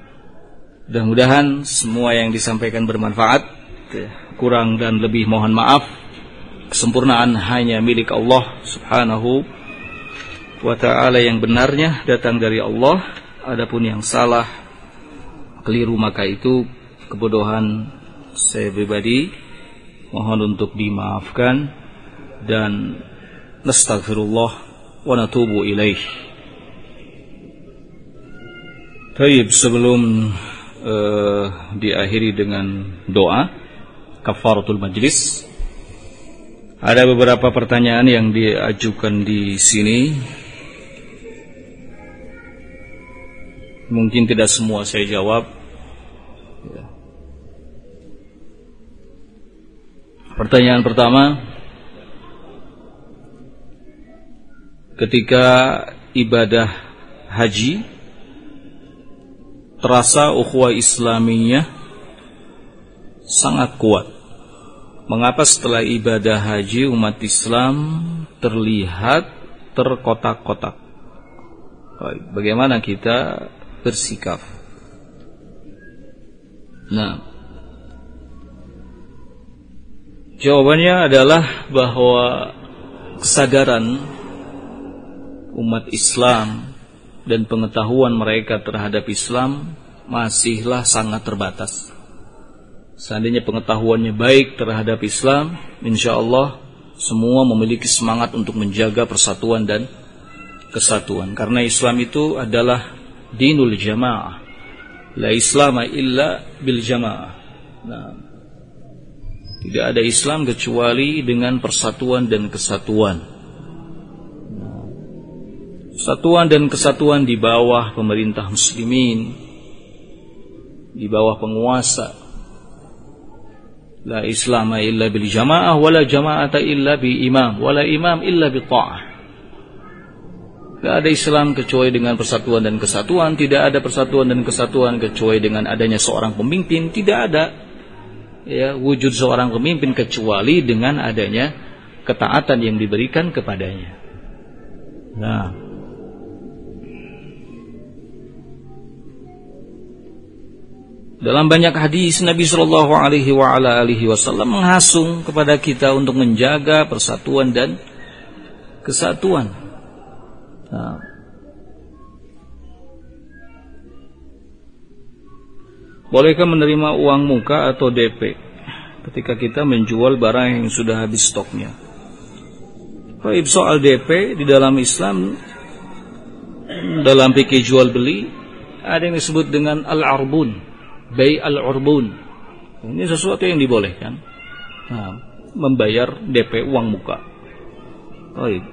mudah-mudahan semua yang disampaikan bermanfaat. Kurang dan lebih mohon maaf. Kesempurnaan hanya milik Allah Subhanahu wa ta'ala, yang benarnya datang dari Allah. Adapun yang salah, keliru, maka itu kebodohan saya pribadi. Mohon untuk dimaafkan dan nastaghfirullah wa natubu ilaih. Baik, sebelum diakhiri dengan doa kafaratul majlis, ada beberapa pertanyaan yang diajukan di sini. Mungkin tidak semua saya jawab. Pertanyaan pertama, ketika ibadah haji terasa ukhuwah Islamiyah sangat kuat. Mengapa setelah ibadah haji umat Islam terlihat terkotak-kotak? Bagaimana kita bersikap? Nah, jawabannya adalah bahwa kesadaran umat Islam dan pengetahuan mereka terhadap Islam masihlah sangat terbatas. Seandainya pengetahuannya baik terhadap Islam, insya Allah semua memiliki semangat untuk menjaga persatuan dan kesatuan. Karena Islam itu adalah dinul jamaah. La islama illa bil jamaah. Nah, tidak ada Islam kecuali dengan persatuan dan kesatuan. Persatuan dan kesatuan di bawah pemerintah muslimin, di bawah penguasa. La islama illa bil jamaah, wala jama'ata illa bi imam, wala imam illa bi ta'ah. Tidak ada Islam kecuali dengan persatuan dan kesatuan. Tidak ada persatuan dan kesatuan kecuali dengan adanya seorang pemimpin. Tidak ada wujud seorang pemimpin kecuali dengan adanya ketaatan yang diberikan kepadanya. Nah, dalam banyak hadis Nabi Shallallahu Alaihi Wasallam menghasung kepada kita untuk menjaga persatuan dan kesatuan. Nah, bolehkah menerima uang muka atau DP ketika kita menjual barang yang sudah habis stoknya? Baik, soal DP di dalam Islam, dalam fikih jual beli ada yang disebut dengan al-arbun, bay al-urbun. Ini sesuatu yang dibolehkan. Nah, membayar DP uang muka. Baik,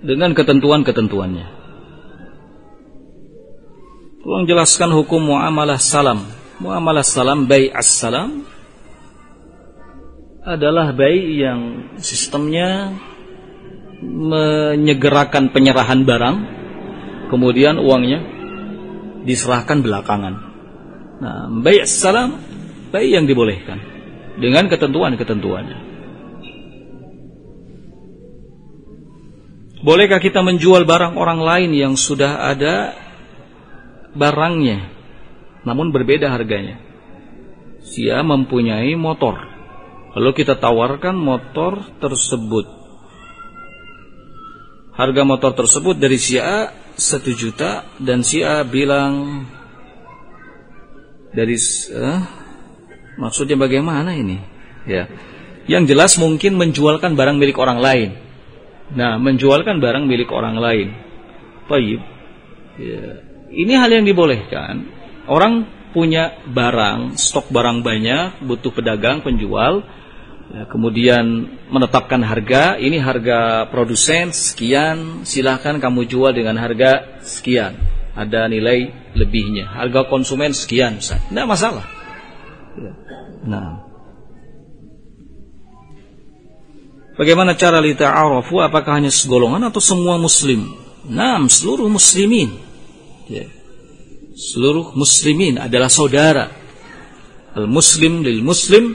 dengan ketentuan-ketentuannya. Tolong jelaskan hukum muamalah salam. Muamalah salam, bay as-salam, adalah bay yang sistemnya menyegerakan penyerahan barang, kemudian uangnya diserahkan belakangan. Nah, bay as-salam, bay yang dibolehkan dengan ketentuan-ketentuannya. Bolehkah kita menjual barang orang lain yang sudah ada barangnya, namun berbeda harganya? Dia mempunyai motor, lalu kita tawarkan motor tersebut. Harga motor tersebut dari si A 1 juta, dan si A bilang dari maksudnya bagaimana ini? Ya, yang jelas mungkin menjualkan barang milik orang lain. Nah, menjualkan barang milik orang lain. Baik. Ya. Ini hal yang dibolehkan. Orang punya barang, stok barang banyak, butuh pedagang, penjual, ya, kemudian menetapkan harga. Ini harga produsen sekian, silahkan kamu jual dengan harga sekian. Ada nilai lebihnya. Harga konsumen sekian, tidak masalah. Ya. Nah, bagaimana cara lita'arafu? Apakah hanya segolongan atau semua muslim? Nah, seluruh muslimin. Ya. Seluruh muslimin adalah saudara. Al-muslim lil muslim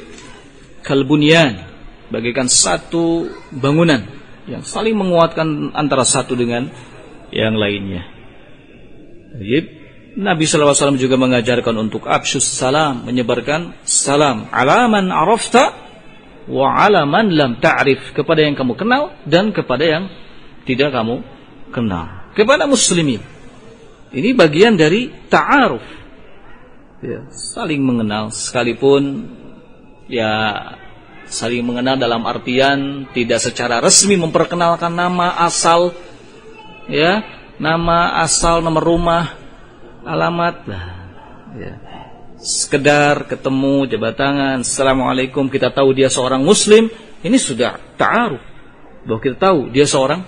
kalbunyan, bagaikan satu bangunan yang saling menguatkan antara satu dengan yang lainnya. Nabi SAW juga mengajarkan untuk afsyus salam, menyebarkan salam. Alaman arafta wa alaman lam ta'rif, kepada yang kamu kenal dan kepada yang tidak kamu kenal. Kepada muslimin. Ini bagian dari ta'aruf. Ya, saling mengenal, sekalipun ya saling mengenal dalam artian tidak secara resmi memperkenalkan nama asal, ya, nama asal, nomor rumah, alamat, ya. Sekedar ketemu, jabat tangan, assalamualaikum, kita tahu dia seorang muslim, ini sudah ta'aruf, bahwa kita tahu dia seorang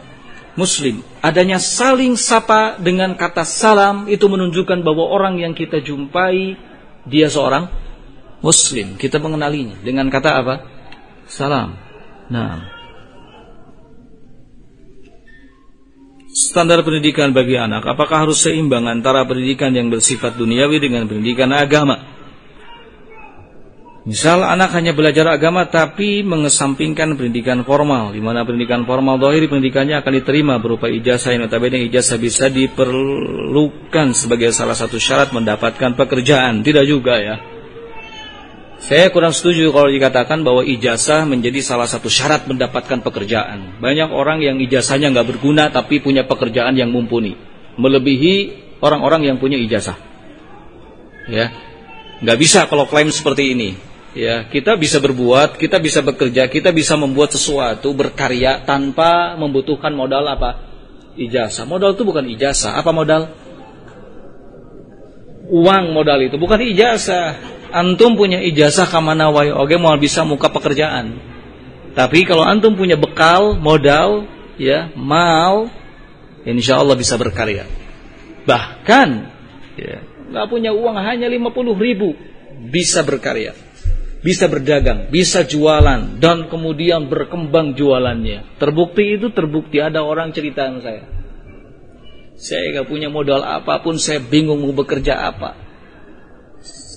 muslim. Adanya saling sapa dengan kata salam itu menunjukkan bahwa orang yang kita jumpai dia seorang muslim. Kita mengenalinya dengan kata apa? Salam. Nah, standar pendidikan bagi anak, apakah harus seimbang antara pendidikan yang bersifat duniawi dengan pendidikan agama? Misal anak hanya belajar agama tapi mengesampingkan pendidikan formal, di mana pendidikan formal zahir pendidikannya akan diterima berupa ijazah, yang notabene ijazah bisa diperlukan sebagai salah satu syarat mendapatkan pekerjaan. Tidak juga ya. Saya kurang setuju kalau dikatakan bahwa ijazah menjadi salah satu syarat mendapatkan pekerjaan. Banyak orang yang ijazahnya nggak berguna tapi punya pekerjaan yang mumpuni, melebihi orang-orang yang punya ijazah. Ya, nggak bisa kalau klaim seperti ini. Ya, kita bisa berbuat, kita bisa bekerja, kita bisa membuat sesuatu, berkarya tanpa membutuhkan modal apa? Ijazah. Modal itu bukan ijazah. Apa modal? Uang modal itu, bukan ijazah. Antum punya ijazah kamana wae oge mau bisa muka pekerjaan. Tapi kalau antum punya bekal, modal, ya, mau, insyaallah bisa berkarya. Bahkan, ya, nggak punya uang hanya 50.000, bisa berkarya, bisa berdagang, bisa jualan, dan kemudian berkembang jualannya. Terbukti itu, terbukti ada orang cerita sama saya. Saya nggak punya modal apapun, saya bingung mau bekerja apa.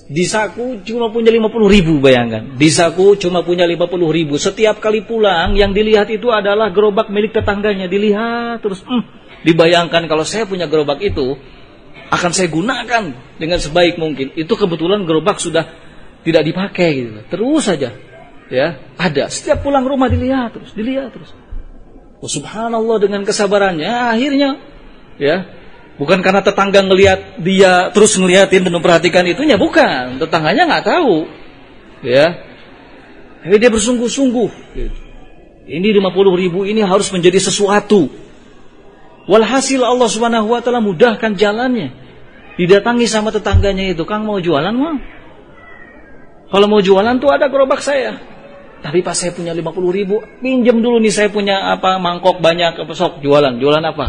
Di saku cuma punya 50.000, bayangkan. Di saku cuma punya 50.000. Setiap kali pulang yang dilihat itu adalah gerobak milik tetangganya. Dilihat terus, dibayangkan kalau saya punya gerobak itu akan saya gunakan dengan sebaik mungkin. Itu kebetulan gerobak sudah tidak dipakai gitu. Terus saja, ya, ada. Setiap pulang rumah dilihat terus, dilihat terus. Oh, subhanallah, dengan kesabarannya akhirnya, ya, bukan karena tetangga ngelihat dia terus ngeliatin dan memperhatikan itunya, bukan. Tetangganya nggak tahu, ya. Tapi dia bersungguh-sungguh. Ini 50.000 ini harus menjadi sesuatu. Walhasil Allah Subhanahu Wa Taala mudahkan jalannya. Didatangi sama tetangganya itu, Kang mau jualan mau? Kalau mau jualan tuh ada gerobak saya. Tapi pas saya punya 50.000, pinjam dulu nih, saya punya apa mangkok banyak, sok jualan. Jualan apa?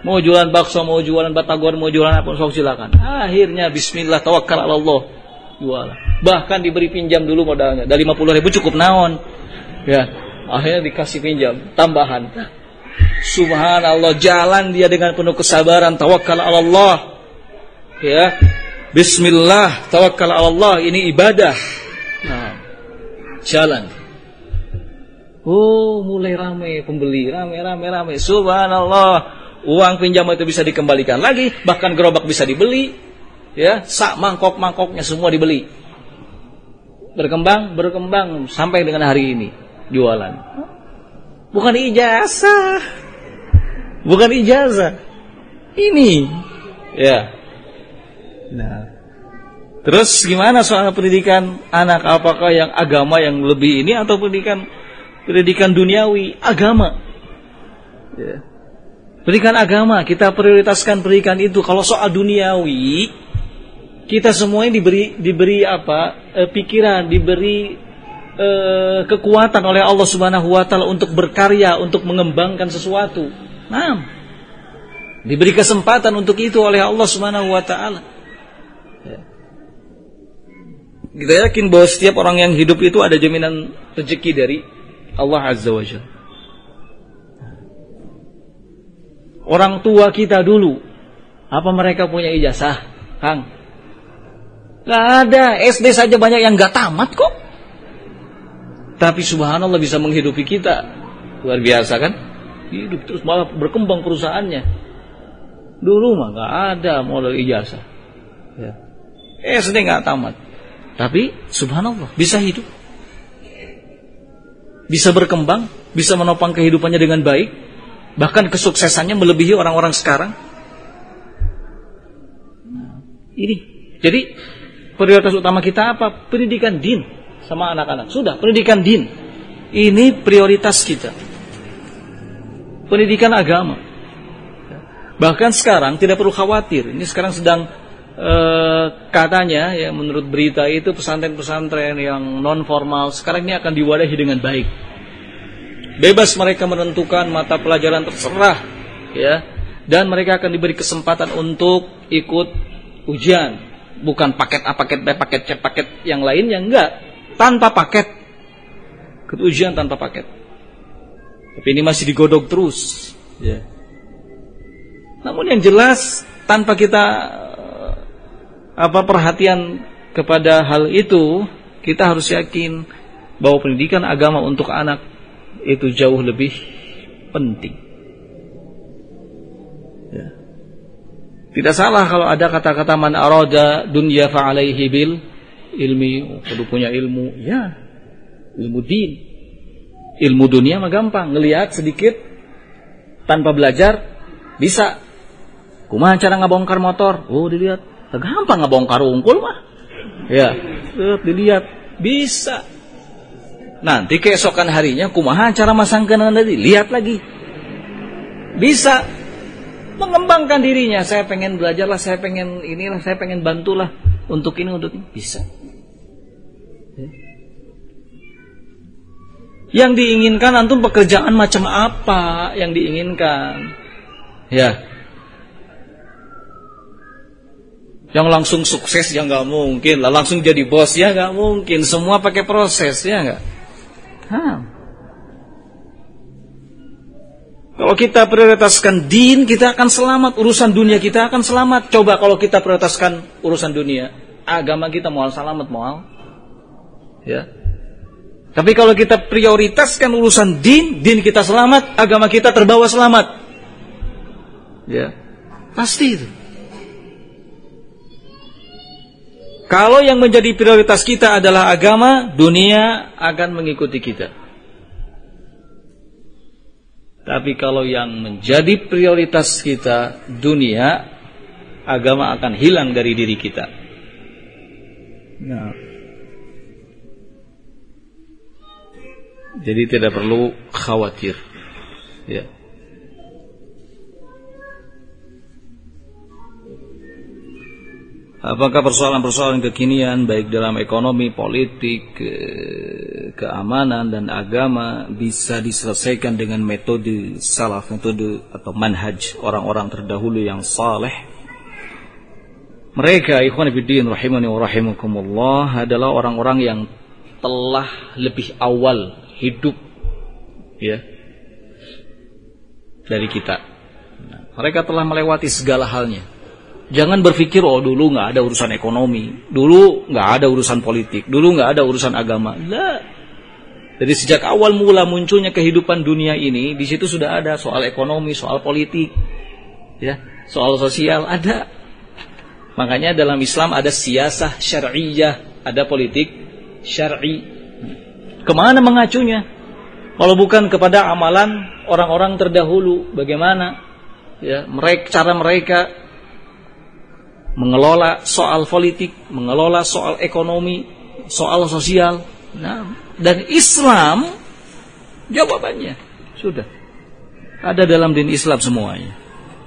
Mau jualan bakso, mau jualan batagor, mau jualan apa, sok silakan. Akhirnya bismillah, tawakkal ala Allah, jualan. Bahkan diberi pinjam dulu modalnya. Dari 50.000 cukup naon. Ya, akhirnya dikasih pinjam tambahan. Subhanallah, jalan dia dengan penuh kesabaran, tawakkal ala Allah. Ya. Bismillah, tawakkal ala Allah, ini ibadah. Nah, jalan. Oh, mulai ramai pembeli, ramai. Subhanallah. Uang pinjam itu bisa dikembalikan lagi, bahkan gerobak bisa dibeli, ya, sak mangkok-mangkoknya semua dibeli. Berkembang sampai dengan hari ini jualan. Bukan ijazah. Ini, ya. Nah, terus gimana soal pendidikan anak? Apakah yang agama yang lebih ini atau pendidikan duniawi? Agama. Ya. Pendidikan agama, kita prioritaskan pendidikan itu. Kalau soal duniawi, kita semuanya diberi apa? Pikiran, diberi kekuatan oleh Allah Subhanahu Wa Taala untuk berkarya, untuk mengembangkan sesuatu. Nah, diberi kesempatan untuk itu oleh Allah Subhanahu Wa Taala. Kita yakin bahwa setiap orang yang hidup itu ada jaminan rezeki dari Allah Azza wa Jalla. Orang tua kita dulu, apa mereka punya ijazah, Kang? Gak ada. SD saja banyak yang gak tamat kok. Tapi subhanallah bisa menghidupi kita. Luar biasa kan? Hidup terus, malah berkembang perusahaannya. Dulu mah nggak ada modal ijazah. Ya. SD nggak tamat. Tapi subhanallah bisa hidup. Bisa berkembang, bisa menopang kehidupannya dengan baik. Bahkan kesuksesannya melebihi orang-orang sekarang. Nah, ini. Jadi prioritas utama kita apa? Pendidikan din sama anak-anak. Sudah, pendidikan din. Ini prioritas kita. Pendidikan agama. Bahkan sekarang tidak perlu khawatir. Ini sekarang sedang katanya ya menurut berita itu pesantren-pesantren yang non formal sekarang ini akan diwadahi dengan baik. Bebas mereka menentukan mata pelajaran terserah ya, dan mereka akan diberi kesempatan untuk ikut ujian, bukan paket A, paket B, paket C, paket yang lainnya, enggak, tanpa paket. Ikut ujian tanpa paket. Tapi ini masih digodok terus ya. Namun yang jelas tanpa kita perhatian kepada hal itu, kita harus yakin bahwa pendidikan agama untuk anak itu jauh lebih penting. Ya. Tidak salah kalau ada kata-kata man arada dunya fa alaihi bil ilmi, perlu punya ilmu, ya, ilmu din. Ilmu dunia mah gampang, ngelihat sedikit tanpa belajar bisa. Kumaha cara ngabongkar motor? Oh, dilihat. Gampang ngebongkar ungkul mah. Ya, dilihat bisa. Nanti keesokan harinya kumaha cara masangkeun tadi, lihat lagi. Bisa mengembangkan dirinya. Saya pengen belajar lah, saya pengen inilah, saya pengen bantulah untuk ini, untuk ini. Bisa. Yang diinginkan antum pekerjaan macam apa yang diinginkan? Ya. Yang langsung sukses ya nggak mungkin lah, langsung jadi bos ya nggak mungkin, semua pakai proses ya nggak. Kalau kita prioritaskan din, kita akan selamat, urusan dunia kita akan selamat. Coba kalau kita prioritaskan urusan dunia, agama kita mual selamat mual, ya. Tapi kalau kita prioritaskan urusan din, din kita selamat, agama kita terbawa selamat, ya, pasti itu. Kalau yang menjadi prioritas kita adalah agama, dunia akan mengikuti kita. Tapi kalau yang menjadi prioritas kita dunia, agama akan hilang dari diri kita. Nah. Jadi tidak perlu khawatir. Ya. Apakah persoalan-persoalan kekinian baik dalam ekonomi, politik, keamanan dan agama bisa diselesaikan dengan metode salaf, metode atau manhaj orang-orang terdahulu yang saleh? Mereka ikhwan fillah rahimani wa rahimakumullah adalah orang-orang yang telah lebih awal hidup ya dari kita. Nah, mereka telah melewati segala halnya. Jangan berpikir, oh dulu nggak ada urusan ekonomi, dulu nggak ada urusan politik, dulu nggak ada urusan agama. Lah, jadi sejak awal mula munculnya kehidupan dunia ini, di situ sudah ada soal ekonomi, soal politik, ya, soal sosial ada. Makanya dalam Islam ada siyasah syar'iyah, ada politik syar'i. Kemana mengacunya? Kalau bukan kepada amalan orang-orang terdahulu, bagaimana? Ya, cara mereka mengelola soal politik, mengelola soal ekonomi, soal sosial. Nah, dan Islam jawabannya sudah ada dalam din Islam semuanya.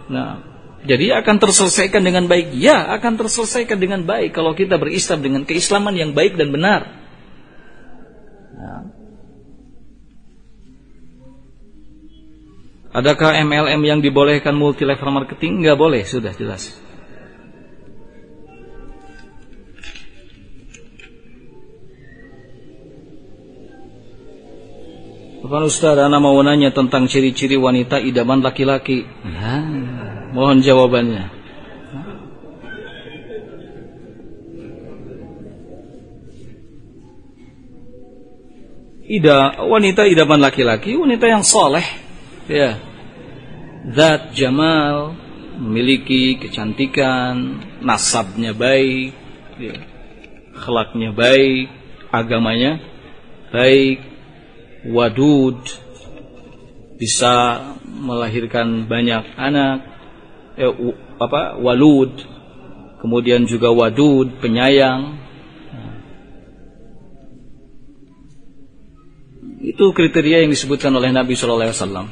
Nah, jadi akan terselesaikan dengan baik. Ya, akan terselesaikan dengan baik kalau kita berislam dengan keislaman yang baik dan benar. Nah. Adakah MLM yang dibolehkan multi level marketing? Nggak boleh, sudah jelas. Bapak Ustaz, ana mau nanya tentang ciri-ciri wanita idaman laki-laki. Nah, mohon jawabannya. Wanita idaman laki-laki, wanita yang soleh, ya, zat jamal, memiliki kecantikan, nasabnya baik, ya, akhlaknya baik, agamanya baik, wadud, bisa melahirkan banyak anak, walud, kemudian juga wadud, penyayang. Itu kriteria yang disebutkan oleh Nabi Sallallahu Alaihi Wasallam.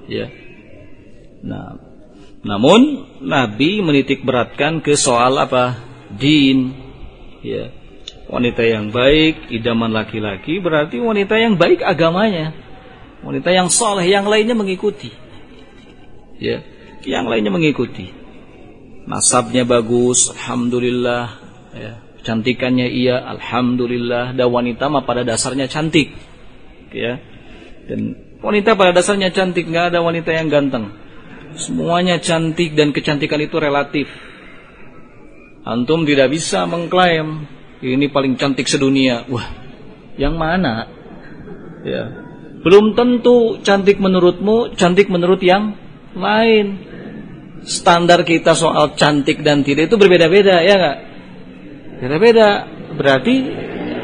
Ya. Nah, namun Nabi menitik beratkan ke soal apa? Din. Ya. Wanita yang baik, idaman laki-laki, berarti wanita yang baik agamanya, wanita yang saleh, yang lainnya mengikuti. Ya, yang lainnya mengikuti. Nasabnya bagus, alhamdulillah. Ya. Kecantikannya iya, alhamdulillah. Dan wanita mah pada dasarnya cantik. Ya, dan wanita pada dasarnya cantik, nggak ada wanita yang ganteng, semuanya cantik dan kecantikan itu relatif. Antum tidak bisa mengklaim ini paling cantik sedunia. Wah, yang mana? Ya, belum tentu cantik menurutmu, cantik menurut yang lain. Standar kita soal cantik dan tidak itu berbeda-beda, ya nggak? Beda-beda. Berarti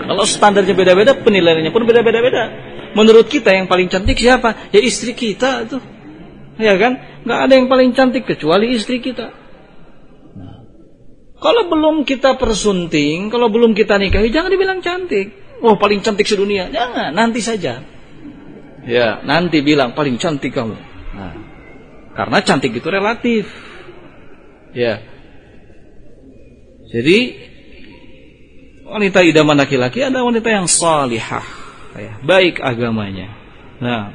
kalau standarnya beda-beda, penilaiannya pun beda-beda. Menurut kita yang paling cantik siapa? Ya istri kita tuh. Ya kan? Nggak ada yang paling cantik kecuali istri kita. Nah, kalau belum kita persunting, kalau belum kita nikahi, jangan dibilang cantik. Oh, paling cantik sedunia. Jangan, nanti saja. Ya, nanti bilang paling cantik kamu. Nah, karena cantik itu relatif. Ya. Jadi wanita idaman laki-laki ada wanita yang salihah, ya, baik agamanya. Nah,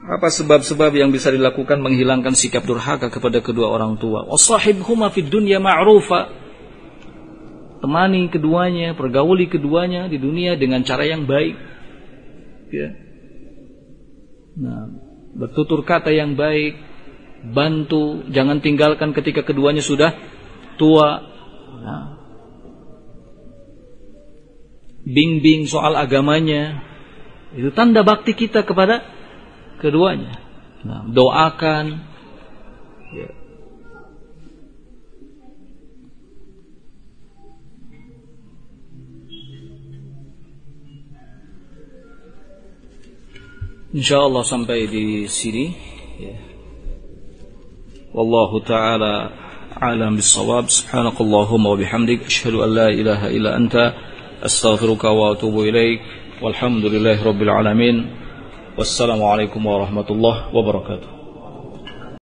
apa sebab-sebab yang bisa dilakukan menghilangkan sikap durhaka kepada kedua orang tua? Wasahibhuma fid dunya ma'rufa. Temani keduanya, pergauli keduanya di dunia dengan cara yang baik. Ya. Nah, bertutur kata yang baik, bantu, jangan tinggalkan ketika keduanya sudah tua. Nah, bimbing soal agamanya. Itu tanda bakti kita kepada keduanya. Nah, doakan. Ya. Insyaallah sampai di sini. Ya. Wallahu taala a'lam bis-shawab. Subhanakallahumma wa bihamdik asyhadu an la ilaha illa anta astaghfiruka wa atubu ilaik. Walhamdulillahirabbil alamin. Wassalamualaikum warahmatullahi wabarakatuh.